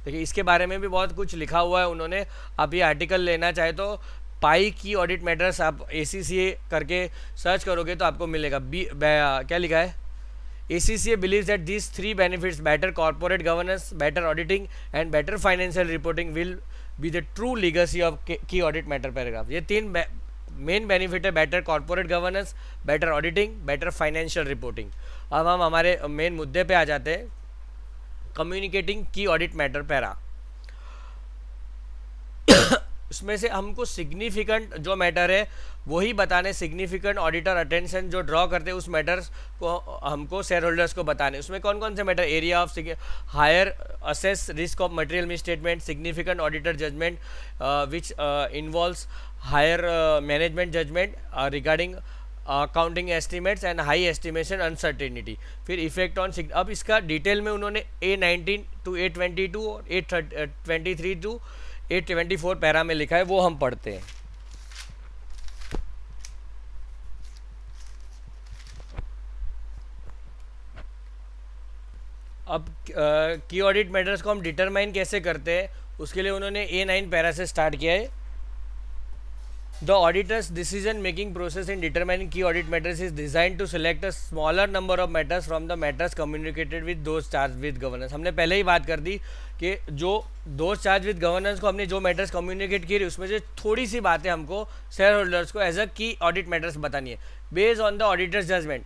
देखिए इसके बारे में भी बहुत कुछ लिखा हुआ है उन्होंने. आप ये आर्टिकल लेना चाहे तो पाई की ऑडिट मैटर्स आप ACCA करके सर्च करोगे तो आपको मिलेगा. क्या लिखा है? ACCA believes that these three benefits, better corporate governance, better auditing and better financial reporting will be the true legacy of key audit matter paragraph. ये तीन मेन बेनिफिट है, better corporate governance, better auditing, better financial reporting. अब हम हमारे main मुद्दे पे आ जाते हैं. कम्युनिकेटिंग की ऑडिट मैटर पैरा. उसमें से हमको सिग्निफिकेंट जो मैटर है वही बताने, सिग्निफिकेंट ऑडिटर अटेंशन जो ड्रॉ करते हैं उस मैटर्स को हमको शेयर होल्डर्स को बताने। उसमें कौन कौन से matter, area of higher assess risk of material misstatement, significant auditor judgment which involves higher management judgment regarding accounting estimates and high estimation uncertainty. फिर इफेक्ट ऑन, अब इसका डिटेल में उन्होंने A19 to A22 और A23 to A24 पैरा में लिखा है, वो हम पढ़ते हैं। अब की ऑडिट मैटर्स को हम डिटरमाइन कैसे करते हैं, उसके लिए उन्होंने A9 पैरा से स्टार्ट किया है। The auditor's decision-making process in determining key audit matters is designed to select a smaller number of matters from the matters communicated with those charged with governance। हमने पहले ही बात कर दी कि जो those charged with governance को हमने जो matters communicate किए उसमें से थोड़ी सी बातें हमको शेयर होल्डर्स को as a key audit matters बतानी है, based on the auditor's judgment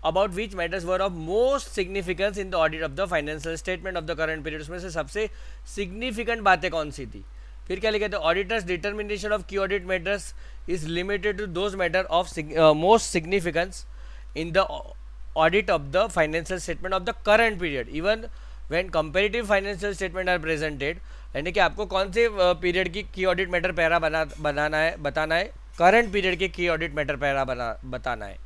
about which matters were of most significance in the audit of the financial statement of the current period। उसमें से सबसे significant बातें कौन सी थी। फिर क्या लिखे थे, auditor's determination of key audit matters is limited to those matter of most significance in the audit of the financial statement of the current period even when comparative financial statement are presented. यानी कि आपको कौन से period की audit matter para बताना है, current period के की ऑडिट मैटर पैरा बताना है।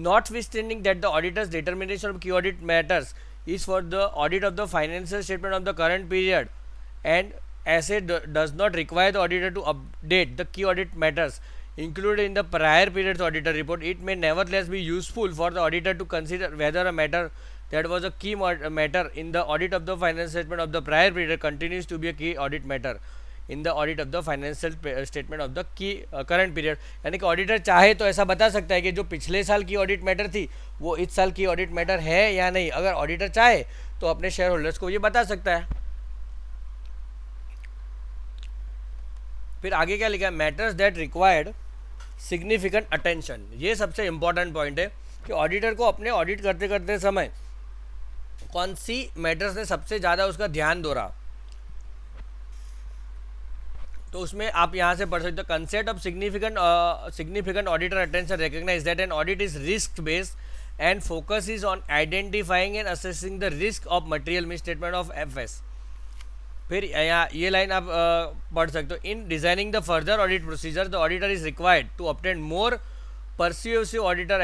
Notwithstanding that the auditor's determination of key audit matters is for the audit of the financial statement of the current period and as it does not require the auditor to update the key audit matters included in the prior period's auditor report, it may nevertheless be useful for the auditor to consider whether a matter that was a key matter in the audit of the financial statement of the prior period continues to be a key audit matter in the audit of the financial statement of the की current period. यानी कि auditor चाहे तो ऐसा बता सकता है कि जो पिछले साल की ऑडिट मैटर थी वो इस साल की ऑडिट मैटर है या नहीं। अगर ऑडिटर चाहे तो अपने शेयर होल्डर्स को ये बता सकता है। फिर आगे क्या लिखा है, matters that required significant attention. ये सबसे इंपॉर्टेंट पॉइंट है कि ऑडिटर को अपने ऑडिट करते करते समय कौन सी मैटर्स ने सबसे ज़्यादा उसका ध्यान दौरा, तो उसमें आप यहाँ से पढ़ सकते हो, concept of significant auditor attention recognise that an audit is risk based and focus is on identifying and assessing the risk of material misstatement of FS. फिर यहाँ ये लाइन आप पढ़ सकते हो, in designing the further audit procedure the auditor is required to obtain more persuasive auditor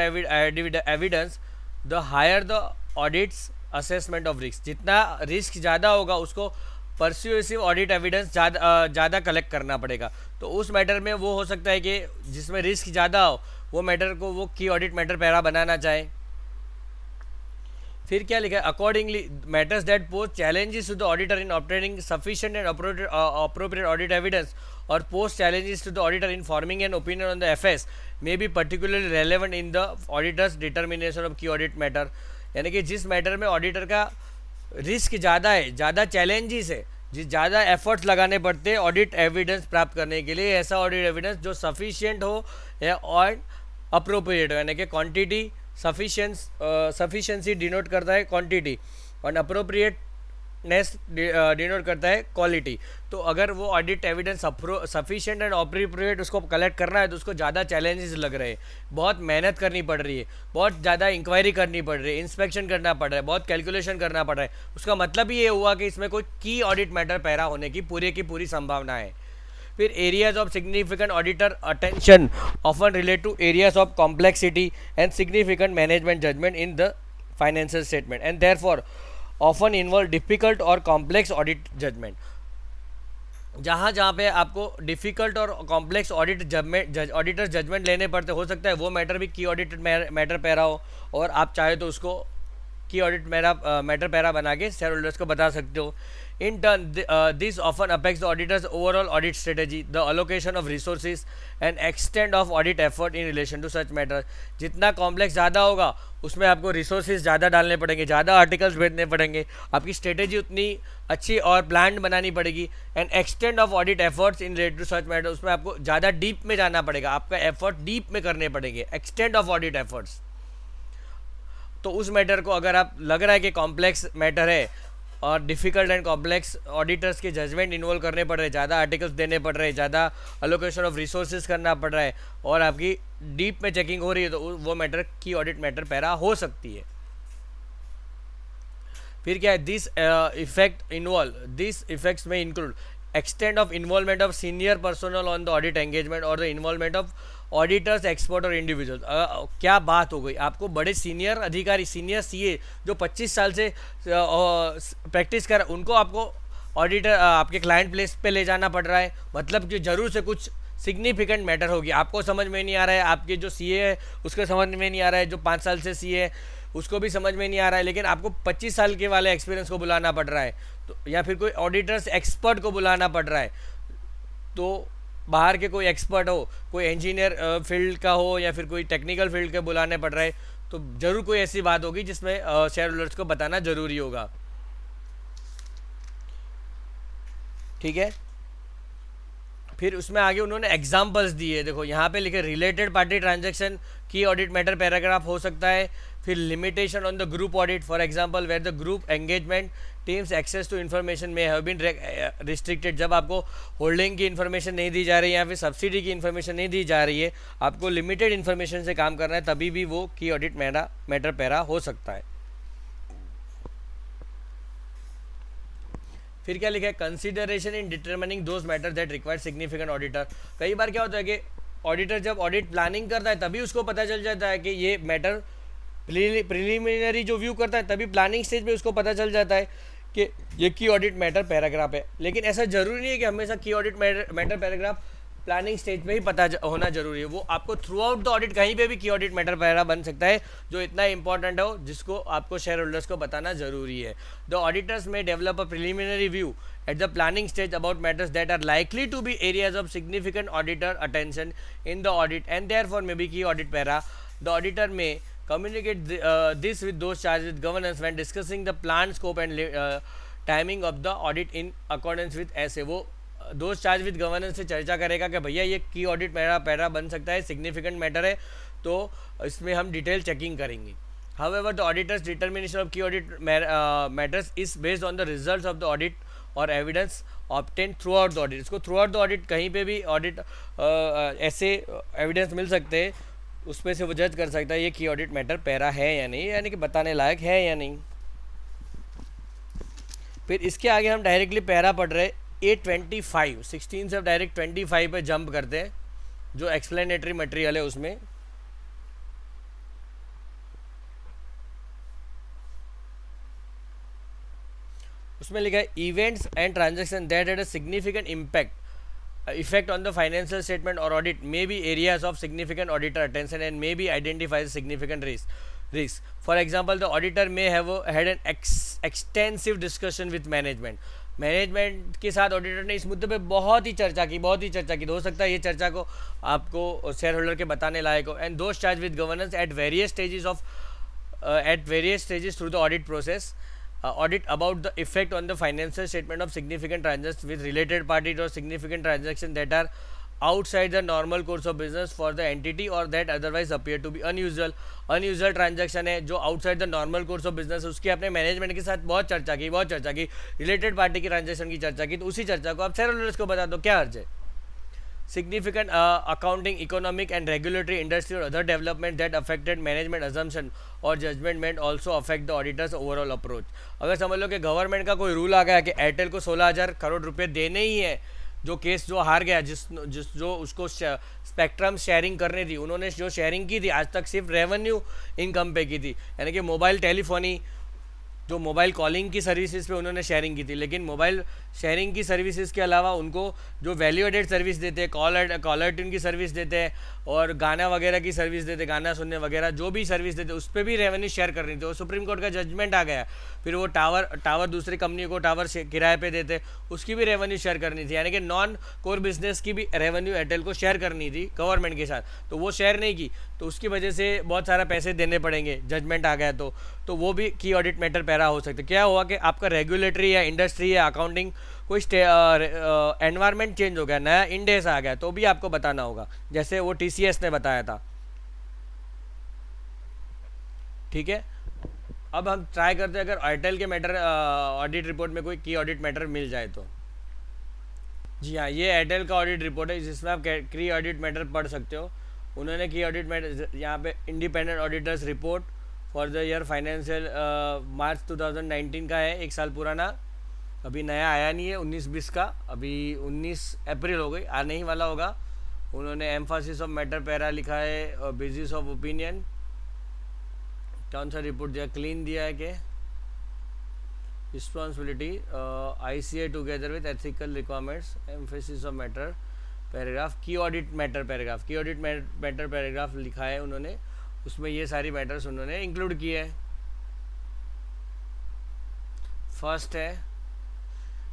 evidence the higher the audit's assessment of risk. जितना risk ज़्यादा होगा उसको परस्यूसिव ऑडिट एविडेंस ज़्यादा कलेक्ट करना पड़ेगा। तो उस मैटर में वो हो सकता है कि जिसमें रिस्क ज़्यादा हो वो मैटर को वो की ऑडिट मैटर पैरा बनाना चाहे। फिर क्या लिखा है, accordingly matters that pose challenges to the auditor in obtaining sufficient and appropriate audit evidence or post challenges to the auditor in forming an opinion on the FS may be particularly relevant in the auditor's determination of key audit matter. यानी कि जिस matter में auditor का risk ज़्यादा है, ज़्यादा challenges है, जिस ज़्यादा एफर्ट्स लगाने पड़ते हैं ऑडिट एविडेंस प्राप्त करने के लिए, ऐसा ऑडिट एविडेंस जो सफिशिएंट हो या और अप्रोप्रिएट हो। यानी कि क्वांटिटी सफिशिएंसी डिनोट करता है क्वांटिटी और अप्रोप्रिएटनेस डिनोट करता है क्वालिटी। तो अगर वो audit evidence sufficient and appropriate उसको कलेक्ट करना है तो उसको ज़्यादा चैलेंजेस लग रहे हैं, बहुत मेहनत करनी पड़ रही है, बहुत ज़्यादा इंक्वायरी करनी पड़ रही है, इंस्पेक्शन करना पड़ रहा है, बहुत कैलकुलेशन करना पड़ रहा है। उसका मतलब ही ये हुआ कि इसमें कोई की ऑडिट मैटर पैरा होने की पूरी संभावना है। फिर areas of significant auditor attention often relate to areas of complexity and significant management judgment in the financial statement and therefore often involve difficult or complex audit judgment. जहाँ पे आपको difficult और कॉम्प्लेक्स ऑडिटर जजमेंट लेने पड़ते, हो सकता है वो मैटर भी की ऑडिटेड मैटर पैरा हो और आप चाहे तो उसको की ऑडिट मैटर पैरा बना के शेयर होल्डर्स को बता सकते हो। In turn this often affects the auditor's overall audit strategy, the allocation of resources and extent of audit effort in relation to such matter. जितना कॉम्प्लेक्स ज़्यादा होगा उसमें आपको रिसोर्सेज ज़्यादा डालने पड़ेंगे, ज़्यादा आर्टिकल्स भेजने पड़ेंगे, आपकी स्ट्रेटेजी उतनी अच्छी और प्लान बनानी पड़ेगी। And extent of audit efforts in related to such matter, उसमें आपको ज़्यादा डीप में जाना पड़ेगा, आपका एफर्ट डीप में करने पड़ेंगे, एक्सटेंड ऑफ ऑडिट एफर्ट्स। तो उस मैटर को अगर आप लग रहा है कि कॉम्प्लेक्स मैटर है और डिफ़िकल्ट एंड कॉम्प्लेक्स ऑडिटर्स के जजमेंट इन्वॉल्व करने पड़ रहे हैं, ज़्यादा आर्टिकल्स देने पड़ रहे हैं, ज़्यादा अलोकेशन ऑफ रिसोर्सेज करना पड़ रहा है, और आपकी डीप में चेकिंग हो रही है, तो वो मैटर की ऑडिट मैटर पैरा हो सकती है। फिर क्या है, this effect involve, this effects में include extent of involvement of senior personnel on the audit engagement or the involvement of auditors, expert और इंडिविजुअल। क्या बात हो गई, आपको बड़े सीनियर अधिकारी, सीनियर सीए जो 25 साल से प्रैक्टिस कर, उनको आपको ऑडिटर आपके क्लाइंट प्लेस पे ले जाना पड़ रहा है, मतलब कि जरूर से कुछ सिग्निफिकेंट मैटर होगी। आपको समझ में नहीं आ रहा है, आपके जो सीए है उसको समझ में नहीं आ रहा है, जो 5 साल से सीए है उसको भी समझ में नहीं आ रहा है, लेकिन आपको 25 साल के वाले एक्सपीरियंस को बुलाना पड़ रहा है, तो या फिर कोई ऑडिटर्स एक्सपर्ट को बुलाना पड़ रहा है, तो बाहर के कोई एक्सपर्ट हो, कोई इंजीनियर फील्ड का हो या फिर कोई टेक्निकल फील्ड के बुलाने पड़ रहा है, तो ज़रूर कोई ऐसी बात होगी जिसमें शेयर होल्डर्स को बताना ज़रूरी होगा। ठीक है, फिर उसमें आगे उन्होंने एग्जाम्पल्स दिए, देखो यहाँ पे लिखे related party transaction key audit matter paragraph हो सकता है। फिर limitation on the group audit, for example where the group engagement teams access to information may have been restricted, जब आपको होल्डिंग की इन्फॉर्मेशन नहीं दी जा रही है या फिर सब्सिडी की इन्फॉर्मेशन नहीं दी जा रही है, आपको लिमिटेड इन्फॉर्मेशन से काम करना है, तभी भी वो की ऑडिट मैटर पैरा हो सकता है। फिर क्या लिखा है, consideration in determining those matter that require significant auditor. कई बार क्या होता है कि ऑडिटर जब ऑडिट प्लानिंग करता है तभी उसको पता चल जाता है कि ये मैटर, प्रिलिमिनरी जो व्यू करता है तभी प्लानिंग स्टेज में उसको पता चल जाता है कि ये की ऑडिट मैटर पैराग्राफ है। लेकिन ऐसा जरूरी नहीं है कि हमेशा की audit matter paragraph planning stage में ही पता होना जरूरी है, वो आपको थ्रू आउट द ऑडिट कहीं पे भी की ऑडिट मैटर पैरा बन सकता है, जो इतना इंपॉर्टेंट हो जिसको आपको शेयर होल्डर्स को बताना जरूरी है। द ऑडिटर्स में develop a preliminary view at the planning stage about matters that are likely to be areas of significant auditor attention in the audit and therefore may be key audit para. The auditor may communicate this with those charged with governance when discussing the plan scope and timing of the audit in accordance with ऐसे वो दोस्त charge with governance से चर्चा करेगा कि भैया ये की ऑडिट पैरा बन सकता है, सिग्निफिकेंट मैटर है, तो इसमें हम डिटेल चेकिंग करेंगे। However, the auditor's determination of key audit matters is based on the results of the audit और evidence obtain through out the audit. इसको थ्रू आउट द ऑडिट कहीं पे भी ऑडिट ऐसे एविडेंस मिल सकते हैं, उसमें से वो जज कर सकता है ये की ऑडिट मैटर पैरा है या नहीं, यानी कि बताने लायक है या नहीं। फिर इसके आगे हम डायरेक्टली पैरा पढ़ रहे 825, 16 से डायरेक्ट 25 पे जंप करते हैं, जो एक्सप्लेनेटरी मटेरियल है उसमें। उसमें लिखा है events and transaction that had a significant effect on the financial statement or audit may be areas of significant auditor attention and may be identifies significant risk. For example, the auditor may have had an extensive discussion with management. Management के साथ auditor ने इस मुद्दे पे बहुत ही चर्चा की, तो हो सकता है ये चर्चा को आपको शेयर होल्डर के बताने लायक हो। And those charge with governance at various stages through the audit process audit about the effect on the financial statement of significant transactions with related parties or significant transactions that are outside the normal course of business for the entity or that otherwise appear to be unusual transaction है जो outside the normal course of business, उसकी अपने management के साथ बहुत चर्चा की, related party की ट्रांजेक्शन की चर्चा की, तो उसी चर्चा को आप शेयर होल्डर्स को बता दो, क्या अर्ज है। Significant accounting, economic and regulatory, industry or other development that affected management assumption और judgment may also affect the auditor's overall approach। अगर समझ लो कि गवर्नमेंट का कोई रूल आ गया कि एयरटेल को 16,000 करोड़ रुपए देने ही है, जो केस जो हार गया, जो उसको स्पेक्ट्रम शेयरिंग करनी थी, उन्होंने जो शेयरिंग की थी आज तक सिर्फ रेवेन्यू इनकम पे की थी, यानी कि मोबाइल टेलीफोनी, जो मोबाइल कॉलिंग की सर्विसेज पे उन्होंने शेयरिंग की थी, लेकिन मोबाइल शेयरिंग की सर्विसेज के अलावा उनको जो वैल्यू एडेड सर्विस देते हैं, कॉलर ट्यून की सर्विस देते हैं और गाना वगैरह की सर्विस देते हैं, गाना सुनने वगैरह जो भी सर्विस देते हैं, उस पर भी रेवेन्यू शेयर करनी थी। और सुप्रीम कोर्ट का जजमेंट आ गया, फिर वो टावर दूसरी कंपनी को टावर किराए पे देते, उसकी भी रेवेन्यू शेयर करनी थी, यानी कि नॉन कोर बिजनेस की भी रेवेन्यू एयरटेल को शेयर करनी थी गवर्नमेंट के साथ, तो वो शेयर नहीं की, तो उसकी वजह से बहुत सारा पैसे देने पड़ेंगे, जजमेंट आ गया तो वो भी की ऑडिट मैटर पैरा हो सकता है। क्या हुआ कि आपका रेगुलेटरी या इंडस्ट्री या अकाउंटिंग कोई एनवायरनमेंट चेंज हो गया, नया इंडेस आ गया, तो भी आपको बताना होगा, जैसे वो TCS ने बताया था। ठीक है, अब हम ट्राई करते हैं अगर एयरटेल के मैटर ऑडिट रिपोर्ट में कोई की ऑडिट मैटर मिल जाए तो। जी हाँ, ये एयरटेल का ऑडिट रिपोर्ट है जिसमें आप की ऑडिट मैटर पढ़ सकते हो। उन्होंने की ऑडिट मैटर यहाँ पे independent auditor's report for the year financial March 2019 का है, 1 साल पुराना, अभी नया आया नहीं है 19-20 का, अभी 19 अप्रैल हो गई, आने ही वाला होगा। उन्होंने एम्फासिस ऑफ मैटर पैरा लिखा है, बेसिस ऑफ ओपिनियन, कौन सा रिपोर्ट दिया, क्लीन दिया है कि responsibility ICA together with ethical requirements, emphasis of matter paragraph, की ऑडिट मैटर पैराग्राफ, की ऑडिट मैटर पैराग्राफ लिखा है उन्होंने, उसमें ये सारी मैटर्स उन्होंने इंक्लूड किए हैं। फर्स्ट है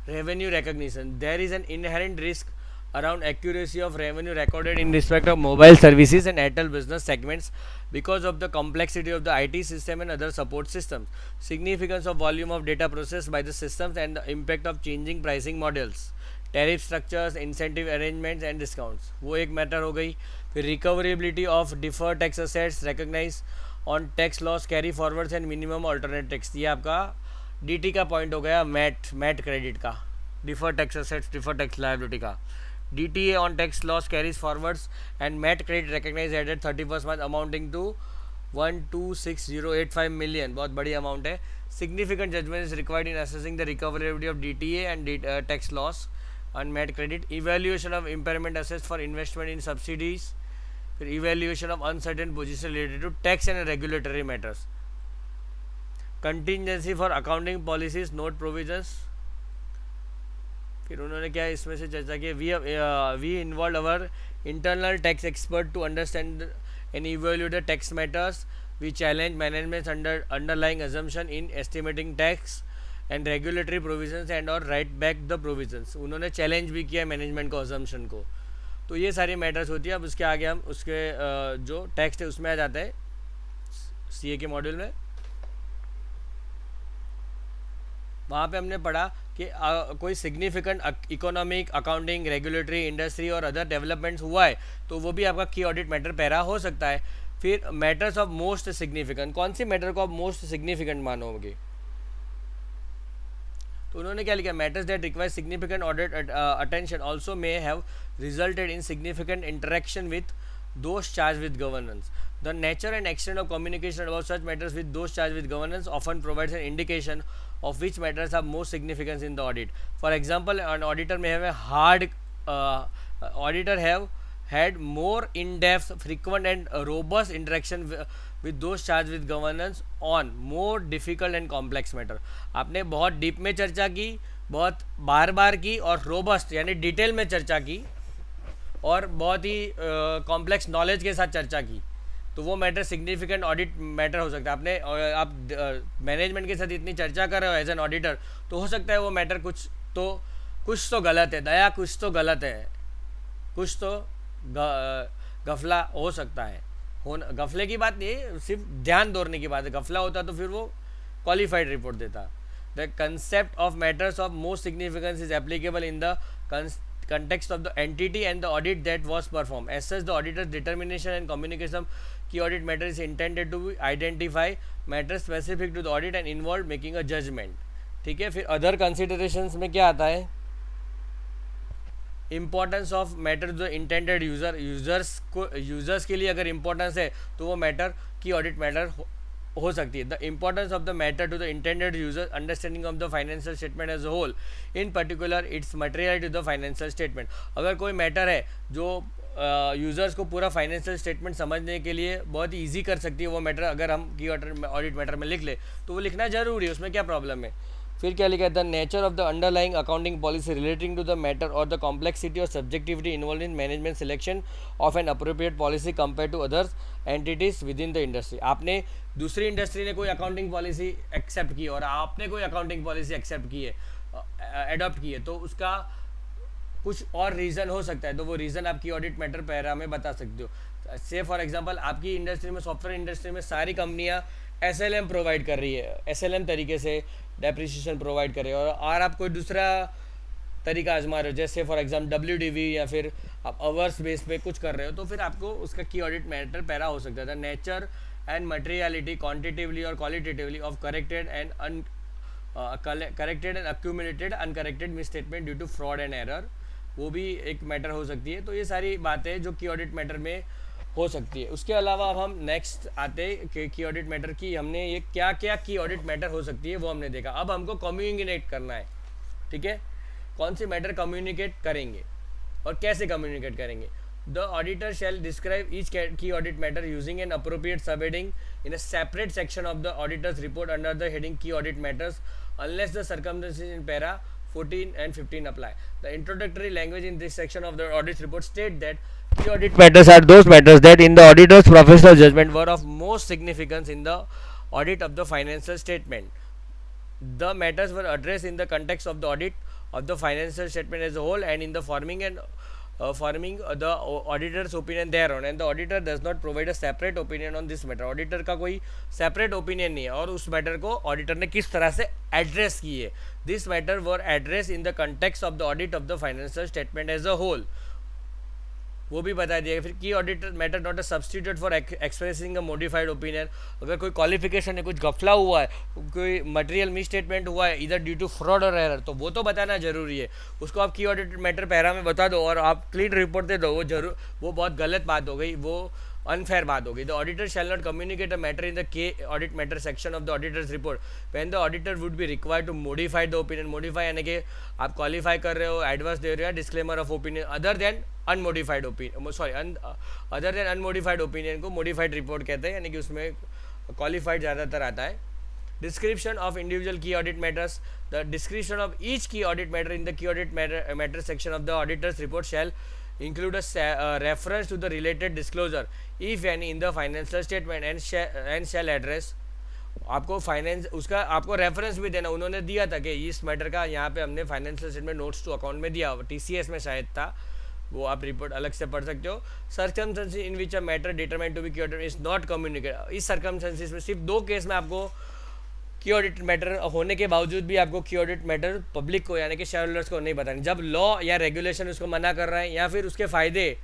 revenue recognition, there is an inherent risk around accuracy of revenue recorded in respect of mobile services and Airtel business segments because of the complexity of the IT system and other support systems, significance of volume of data processed by the systems and the impact of changing pricing models, tariff structures, incentive arrangements and discounts, वो एक matter हो गई। फिर recoverability of deferred tax assets recognized on tax loss carry forwards and minimum alternate tax, ये आपका DT का point हो गया, मैट क्रेडिट का, deferred tax assets deferred tax liability का। DTA on tax loss carries forwards and MAT credit recognized at 31st March amounting to 126085 million, बहुत बड़ी amount है। Significant judgment is required in assessing the recoverability of DTA and tax loss on MAT credit, evaluation of impairment assets for investment in subsidies, फिर evaluation of uncertain position related to tax and regulatory matters, contingency for accounting policies, note provisions। फिर उन्होंने क्या इसमें से चर्चा की, we involve our internal tax expert to understand and evaluate the tax matters, we challenge management underlying assumption in estimating tax and regulatory provisions and or write back the provisions, उन्होंने challenge भी किया management को assumption को। तो ये सारी matters होती है। अब उसके आगे हम उसके जो टेक्स्ट है उसमें आ जाते हैं CA के मॉड्यूल में। वहाँ पे हमने पढ़ा कि कोई significant economic, accounting, regulatory, industry और अदर डेवलपमेंट्स हुआ है तो वो भी आपका की ऑडिट मैटर पैरा हो सकता है। फिर मैटर्स ऑफ मोस्ट सिग्निफिकेंट, कौन सी मैटर को आप मोस्ट सिग्निफिकेंट मानोगे, तो उन्होंने क्या लिखा, matters that require significant audit attention also may have resulted in significant interaction with those charged with governance. The nature and extent of communication about such matters with those charged with governance often provides an indication of which matters have most significance in the audit. For example, an auditor may have a auditor have had more in-depth, frequent and robust interaction with those charged with governance on more difficult and complex matter. आपने बहुत deep में चर्चा की, बहुत बार बार की और robust यानी detail में चर्चा की और बहुत ही कॉम्प्लेक्स नॉलेज के साथ चर्चा की, तो वो मैटर सिग्निफिकेंट ऑडिट मैटर हो सकता है। आपने आप मैनेजमेंट के साथ इतनी चर्चा कर रहे हो एज एन ऑडिटर, तो हो सकता है वो मैटर कुछ तो गलत है, दया कुछ तो गलत है, कुछ तो गफला हो सकता है। गफले की बात नहीं, सिर्फ ध्यान दौड़ने की बात है। गफला होता तो फिर वो क्वालिफाइड रिपोर्ट देता। The concept of matters of most significance is applicable in the context of the entity and the audit that was performed. As such, the auditor's determination and communication key audit matter is intended to identify matters specific to the audit and involve making a judgment. ठीक है। फिर other considerations में क्या आता है, importance of matter जो intended users के लिए अगर इम्पोर्टेंस है तो वो मैटर की ऑडिट मैटर हो सकती है। The importance of the matter to the intended user, understanding of the financial statement as a whole, in particular its material to the financial statement. अगर कोई मैटर है जो यूज़र्स को पूरा फाइनेंशियल स्टेटमेंट समझने के लिए बहुत ईजी कर सकती है, वो मैटर अगर हम की ऑडिट मैटर में लिख ले तो वो लिखना जरूरी है, उसमें क्या प्रॉब्लम है। फिर क्या लिखा है, the nature of the underlying accounting policy relating to the matter or the complexity or subjectivity involve in management selection of an appropriate policy compare to others entities within the industry. आपने दूसरी industry ने कोई accounting policy accept की और आपने कोई accounting policy accept की है, एडॉप्ट की है, तो उसका कुछ और रीज़न हो सकता है, तो वो रीज़न आपकी ऑडिट मैटर पैरा में बता सकते हो। से फॉर एग्जांपल आपकी इंडस्ट्री में, सॉफ्टवेयर इंडस्ट्री में सारी कंपनियां SLM प्रोवाइड कर रही है, SLM तरीके से डेप्रिसिएशन प्रोवाइड कर रही है, और आप कोई दूसरा तरीका आजमा रहे हो, जैसे फॉर एग्जाम्पल WDV या फिर आप आवर्स बेस पे कुछ कर रहे हो, तो फिर आपको उसका की ऑडिट मैटर पैरा हो सकता है। Nature and materiality quantitatively or qualitatively of corrected and accumulated uncorrected misstatement due to fraud and error, वो भी एक मैटर हो सकती है। तो ये सारी बातें जो की ऑडिट मैटर में हो सकती है। उसके अलावा अब हम नेक्स्ट आते हैं कि की ऑडिट मैटर की हमने ये क्या क्या की ऑडिट मैटर हो सकती है वो हमने देखा। अब हमको कम्युनिकेट करना है, ठीक है, कौन सी मैटर कम्युनिकेट करेंगे और कैसे कम्युनिकेट करेंगे। The auditor shall describe each key audit matter using an appropriate sub heading in a separate section of the auditor's report under the heading key audit matters unless the circumstances in para 14 and 15 apply. The introductory language in this section of the audit report state that key audit matters are those matters that in the auditor's professional judgment were of most significance in the audit of the financial statement. The matters were addressed in the context of the audit of the financial statement as a whole and in the forming the auditor's opinion thereon, and the auditor does not provide a separate opinion on this matter. Auditor का कोई separate opinion नहीं है और उस matter को auditor ने किस तरह से एड्रेस की है। This matter were address in the context of the audit of the financial statement as a whole, वो भी बता दिया। फिर key audit matter not a substitute for expressing a modified opinion. अगर कोई क्वालिफिकेशन है, कुछ गफला हुआ है, कोई मटेरियल मिस स्टेटमेंट हुआ है इधर ड्यू टू फ्रॉड और एरर, तो वो तो बताना जरूरी है। उसको आप की ऑडिट मैटर पैरा में बता दो और आप क्लीन रिपोर्ट दे दो, वो बहुत गलत बात हो गई, वो अनफेयर बात होगी। The auditor shall not communicate a matter in the key audit matter section of the auditor's report when the auditor would be required to modify the opinion. Modify यानी कि आप क्वालिफाई कर रहे हो, एडवांस दे रहे हो, disclaimer of opinion other than unmodified opinion, sorry other than unmodified opinion को मॉडिफाइड रिपोर्ट कहते हैं, यानी कि उसमें क्वालिफाइड ज़्यादातर आता है। Description of individual key audit matters, the description of each key audit matter in the key audit matter section of the auditor's report shall include a reference to the related disclosure if any in the financial statement and shall address। आपको finance उसका आपको reference भी देना, उन्होंने दिया था कि इस मैटर का यहाँ पे हमने financial statement notes to account में दिया, टीसीएस में शायद था, वो आप रिपोर्ट अलग से पढ़ सकते हो। Circumstances in which a matter determined to be key audit is not communicate. इस सर्कमस्टेंसेस में सिर्फ 2 केस में आपको की ऑडिट मैटर होने के बावजूद भी आपको की ऑडिट मैटर पब्लिक को यानी कि शेयर होल्डर्स को नहीं बतानी, जब लॉ या रेगुलेशन उसको मना कर रहा है या फिर उसके फ़ायदे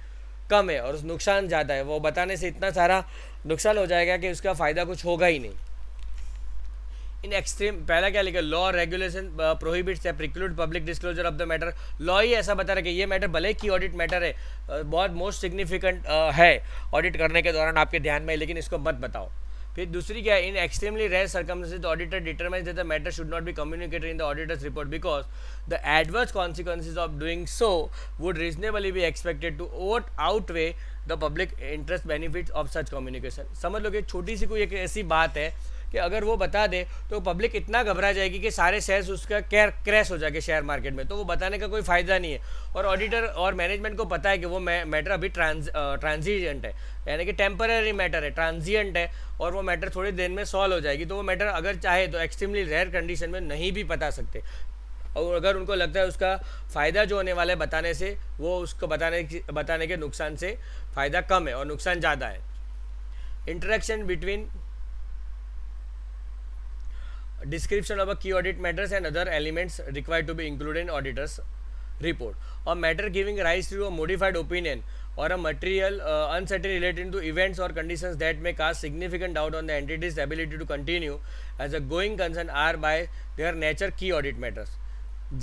कम है और नुकसान ज़्यादा है, वो बताने से इतना सारा नुकसान हो जाएगा कि उसका फ़ायदा कुछ होगा ही नहीं। इन एक्सट्रीम पहला क्या लिखा, लॉ रेगुलेशन प्रोहिबिट्स या preclude public disclosure of the matter. Law ही ऐसा बता रहा है कि ये मैटर भले ही की ऑडिट मैटर है, बहुत मोस्ट सिग्निफिकेंट है ऑडिट करने के दौरान आपके ध्यान में, लेकिन इसको मत बताओ। फिर दूसरी क्या है, in extremely rare circumstances the auditor determines that the matter should not be communicated in the auditor's report because the adverse consequences of doing so would reasonably be expected to outweigh the public interest benefits of such communication. समझ लो कि छोटी सी कोई एक ऐसी बात है कि अगर वो बता दे तो पब्लिक इतना घबरा जाएगी कि सारे शेयर्स उसका क्रैश हो जाएंगे शेयर मार्केट में, तो वो बताने का कोई फ़ायदा नहीं है। और ऑडिटर और मैनेजमेंट को पता है कि वो मैटर अभी ट्रांजिएंट है, यानी कि टेम्पररी मैटर है, ट्रांजिएंट है, और वो मैटर थोड़ी देर में सॉल्व हो जाएगी। तो वो मैटर अगर चाहे तो एक्सट्रीमली रेयर कंडीशन में नहीं भी बता सकते, और अगर उनको लगता है उसका फ़ायदा जो होने वाला है बताने से, वो उसको बताने के नुकसान से फ़ायदा कम है और नुकसान ज़्यादा है। Interaction between description of a key audit matters and other elements required to be included in auditor's report. A matter giving rise to a modified opinion or a material uncertainty related to events or conditions that may cast significant doubt on the entity's ability to continue as a going concern are by their nature key audit matters.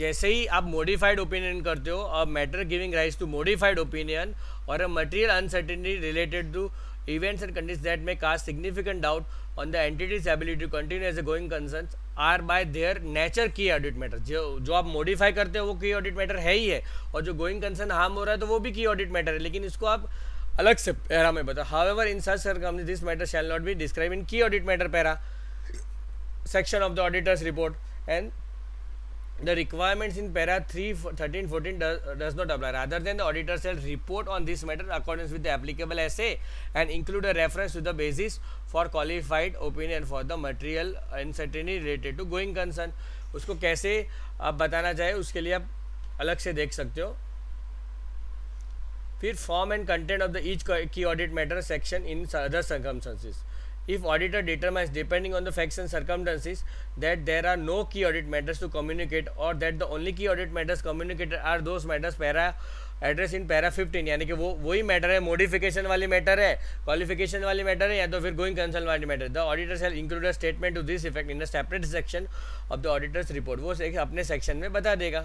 जैसे ही आप modified opinion करते हो, a matter giving rise to modified opinion or a material uncertainty related to events and conditions that may cast significant doubt on the entity's ability to continue as a going concern are by their nature key audit matter। जो आप modify करते हो वो की audit matter है ही है, और जो गोइंग कंसर्न हार्म हो रहा है तो वो भी की ऑडिट मैटर है, लेकिन इसको आप अलग से पैरा में बताओ। However in such circumstances this matter shall not be describe in key audit matter para section of the auditor's report, and the requirements in para 13-14 does not apply. Rather than the auditor shall report on this matter in accordance with the applicable essay and include a reference to the basis for qualified opinion for the material uncertainty related to going concern। उसको कैसे आप बताना चाहे उसके लिए आप अलग से देख सकते हो। फिर form and content of the each key audit matter section in other circumstances. if auditor determines, depending on the facts and circumstances, that there are no key audit matters to communicate, or that the only key audit matters communicated are those matters para address in para 15, यानी कि वो वही matter है, modification वाली matter है, qualification वाली matter है, या तो फिर गोइंग कंसर्न वाली मैटर। The auditor shall include a statement to this effect in a separate section of the auditor's report, वो अपने सेक्शन में बता देगा।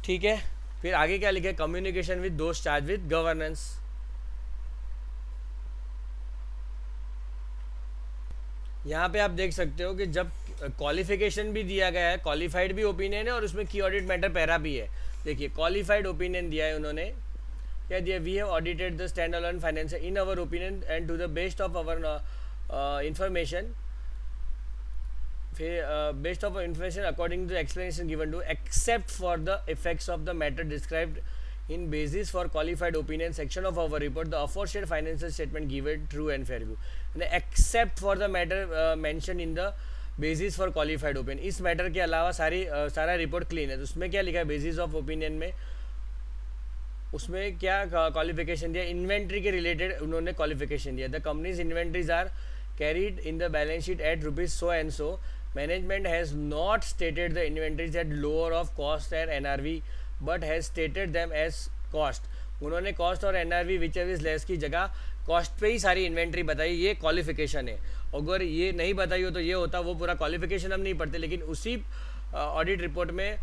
ठीक है, फिर आगे क्या लिखे, communication with those charge with governance. यहाँ पे आप देख सकते हो कि जब क्वालिफिकेशन भी दिया गया है, क्वालिफाइड भी ओपिनियन है और उसमें की ऑडिट मैटर पैरा भी है। देखिए क्वालिफाइड ओपिनियन दिया है उन्होंने, क्या दिया, we have audited the stand alone financial in our opinion and to the best of our information, फिर best of information according to explanation given to except for the effects of the matter described in basis for qualified opinion section of our report, the aforesaid financial statement given true and fair view, and except for the matter mentioned in the basis for qualified opinion। इस matter के अलावा सारा report clean है। तो उसमें क्या लिखा है, बेसिस ऑफ ओपिनियन में उसमें क्या क्वालिफिकेशन दिया, इन्वेंट्री के रिलेटेड उन्होंने क्वालिफिकेशन दिया, the company's inventories are carried in the balance sheet at rupees so and so, management has not stated the inventories at lower of cost and NRV but has stated them as cost. उन्होंने cost और NRV whichever is less की जगह cost पे ही सारी inventory बताई, ये qualification है। अगर ये नहीं बताई हो तो ये होता, वो पूरा क्वालिफिकेशन हम नहीं पढ़ते, लेकिन उसी ऑडिट रिपोर्ट में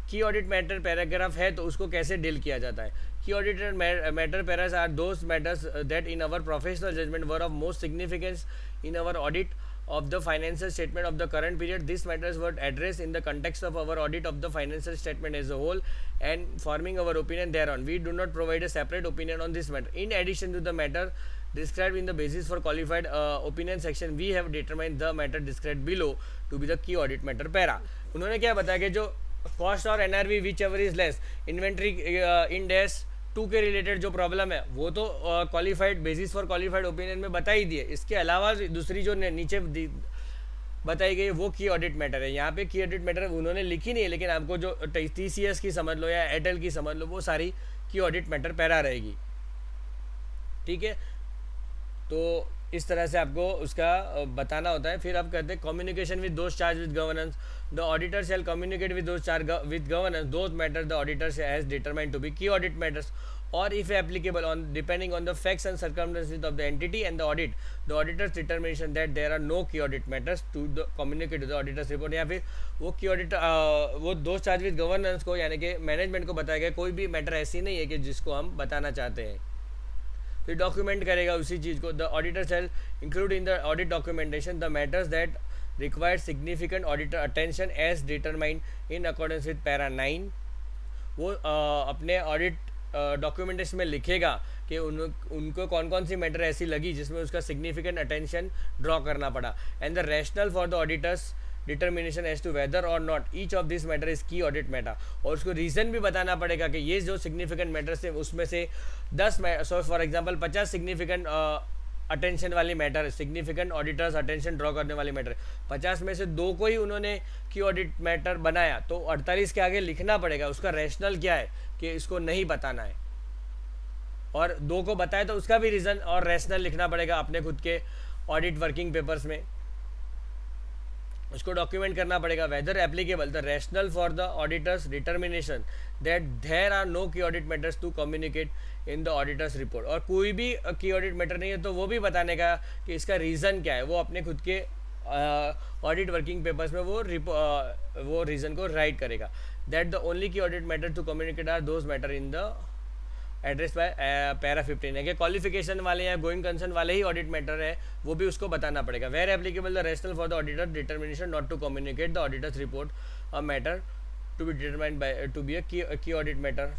की ऑडिट मैटर पैराग्राफ है तो उसको कैसे डील किया जाता है। Key audited matter paras are those matters that in our professional judgement were of most significance in our audit of the financial statement of the current period. These matters were addressed in the context of our audit of the financial statement as a whole and forming our opinion thereon. We do not provide a separate opinion on this matter. In addition to the matter described in the basis for qualified opinion section, we have determined the matter described below to be the key audit matter para। उन्होंने क्या बताया कि जो cost और NRV whichever is less, inventory in dash 2 के related जो problem है वो तो qualified basis for qualified opinion में बता ही दिए। इसके अलावा दूसरी जो नीचे बताई गई वो की ऑडिट मैटर है। यहाँ पे की ऑडिट मैटर उन्होंने लिखी नहीं है, लेकिन आपको जो TCS की समझ लो या एयरटेल की समझ लो, वो सारी की ऑडिट मैटर पैरा रहेगी। ठीक है, तो इस तरह से आपको उसका बताना होता है। फिर आप कहते हैं communication with those charge with governance, the auditor shall communicate with those charge with governance those matter the auditor has determined to be key audit matters, or if applicable on depending on the facts and circumstances of the entity and the audit, the auditor's determination that there are no key audit matters to the communicate to the auditor's report। या फिर वो की audit वो दोस्त charge with governance को यानी कि management को बताया गया कोई भी मैटर ऐसी नहीं है कि जिसको हम बताना चाहते हैं, फिर डॉक्यूमेंट करेगा उसी चीज़ को। The auditor shall include in the audit documentation the matters that required significant auditor attention as determined in accordance with para 9। वो अपने ऑडिट डॉक्यूमेंटेशन में लिखेगा कि उनको कौन कौन सी मैटर ऐसी लगी जिसमें उसका सिग्निफिकेंट अटेंशन ड्रॉ करना पड़ा, and the rationale for the auditor's determination as to whether or not each of this matter is key audit matter. और उसको रीज़न भी बताना पड़ेगा कि ये जो सिग्निफिकेंट मैटर्स थे उसमें से 10 so for example 50 significant attention वाली matter, significant auditor's attention draw करने वाली मैटर, 50 में से 2 को ही उन्होंने की ऑडिट मैटर बनाया, तो 48 के आगे लिखना पड़ेगा उसका रैशनल क्या है कि इसको नहीं बताना है, और 2 को बताए तो उसका भी रीज़न और रैशनल लिखना पड़ेगा अपने खुद के ऑडिट वर्किंग पेपर्स में, उसको डॉक्यूमेंट करना पड़ेगा। Whether applicable the rationale for the auditor's determination that there are no key audit matters to communicate in the auditor's report, और कोई भी की ऑडिट मैटर नहीं है तो वो भी बताने का कि इसका रीज़न क्या है, वो अपने खुद के ऑडिट वर्किंग पेपर्स में वो रीज़न को राइट करेगा। That the only key audit matter to communicate are those matter in the address by para 15 है कि क्वालिफिकेशन वाले या गोइंग कंसर्न वाले ही ऑडिट मैटर है, वो भी उसको बताना पड़ेगा। Where applicable the rationale for the auditor determination not to communicate the auditor's report a matter to be determined by to be a key audit matter.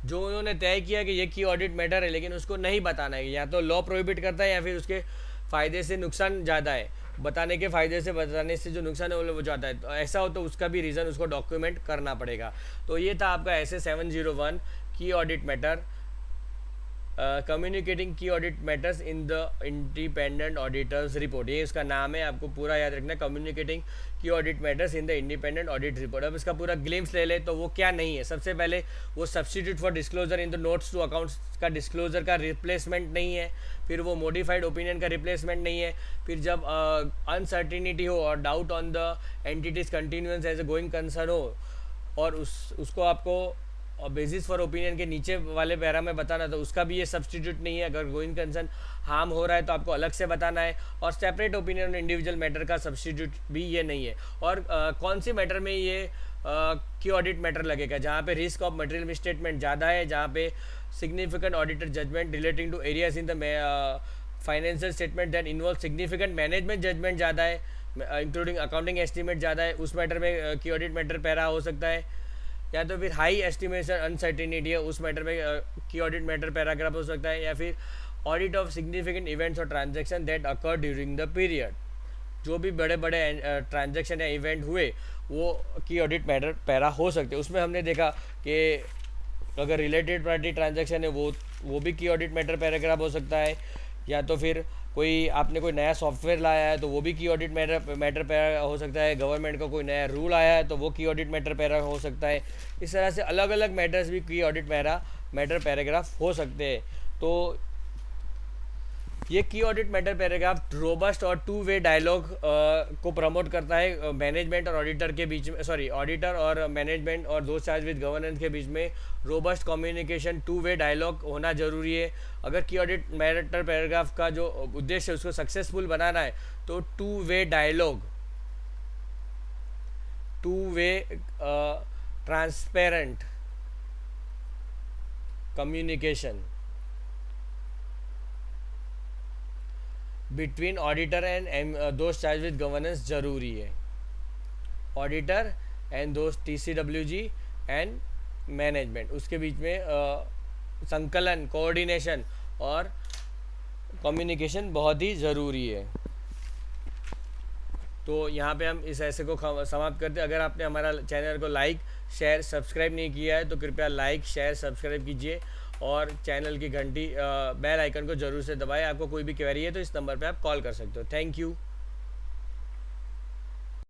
जो उन्होंने तय किया कि ये की ऑडिट मैटर है लेकिन उसको नहीं बताना है, या तो लॉ प्रोहिबिट करता है या फिर उसके फ़ायदे से नुकसान ज़्यादा है, बताने के फ़ायदे से बताने से जो नुकसान है वो ज़्यादा है, तो ऐसा हो तो उसका भी रीज़न उसको डॉक्यूमेंट करना पड़ेगा। तो ये था आपका ऐसे 701 की ऑडिट मैटर। कम्युनिकेटिंग की audit matters in the independent auditor's report, ये इसका नाम है, आपको पूरा याद रखना, कम्युनिकेटिंग की audit matters in the independent audit report. अब इसका पूरा ग्लिम्स ले ले तो वो क्या नहीं है। सबसे पहले वो substitute for disclosure in the notes to accounts का डिस्क्लोजर का रिप्लेसमेंट नहीं है, फिर वो मॉडिफाइड ओपिनियन का रिप्लेसमेंट नहीं है, फिर जब अनसर्टिनिटी हो और doubt on the entity's continuance as a going concern हो और उसको आपको बेसिस फॉर ओपिनियन के नीचे वाले पैरा में बताना, तो उसका भी ये सब्सटीट्यूट नहीं है। अगर गोइंग कंसर्न हार्म हो रहा है तो आपको अलग से बताना है, और separate opinion on individual matter का सब्सटीट्यूट भी ये नहीं है। और कौन सी मैटर में ये की ऑडिट मैटर लगेगा, जहाँ पे रिस्क ऑफ मटेरियल मिसस्टेटमेंट ज़्यादा है, जहाँ पे significant auditor judgement relating to areas in the financial statement that involve significant management judgement ज़्यादा है, इंक्लूडिंग अकाउंटिंग एस्टीमेट ज़्यादा है, उस मैटर में की ऑडिट मैटर पैरा हो सकता है। या तो फिर हाई एस्टिमेशन अनसर्टिनिटी है, उस मैटर में की ऑडिट मैटर पैराग्राफ हो सकता है। या फिर audit of significant events or transaction that occur during the period, जो भी बड़े बड़े ट्रांजैक्शन या इवेंट हुए वो की ऑडिट मैटर पैरा हो सकते हैं। उसमें हमने देखा कि अगर रिलेटेड पार्टी ट्रांजैक्शन है वो भी की ऑडिट मैटर पैराग्राफ हो सकता है। या तो फिर आपने कोई नया सॉफ्टवेयर लाया है तो वो भी की ऑडिट मैटर पैरा हो सकता है। गवर्नमेंट का कोई नया रूल आया है तो वो की ऑडिट मैटर पैरा हो सकता है। इस तरह से अलग अलग मैटर्स भी की ऑडिट मैटर पैराग्राफ हो सकते हैं। तो ये की ऑडिट मैटर पैराग्राफ रोबस्ट और टू वे डायलॉग को प्रमोट करता है मैनेजमेंट और ऑडिटर के बीच में, ऑडिटर और मैनेजमेंट और दो चार्ज विद गवर्नेंस के बीच में robust communication, two way dialogue होना जरूरी है। अगर की ऑडिट मैटर पैराग्राफ का जो उद्देश्य है उसको सक्सेसफुल बनाना है तो two way dialogue, two way transparent communication between auditor and those charge with governance जरूरी है। Auditor and those TCWG and management, उसके बीच में संकलन, कोऑर्डिनेशन और कम्युनिकेशन बहुत ही ज़रूरी है। तो यहाँ पे हम इस ऐसे को समाप्त करते हैं। अगर आपने हमारा चैनल को लाइक शेयर सब्सक्राइब नहीं किया है तो कृपया लाइक शेयर सब्सक्राइब कीजिए और चैनल की घंटी बेल आइकन को ज़रूर से दबाएं। आपको कोई भी क्वेरी है तो इस नंबर पे आप कॉल कर सकते हो। Thank you.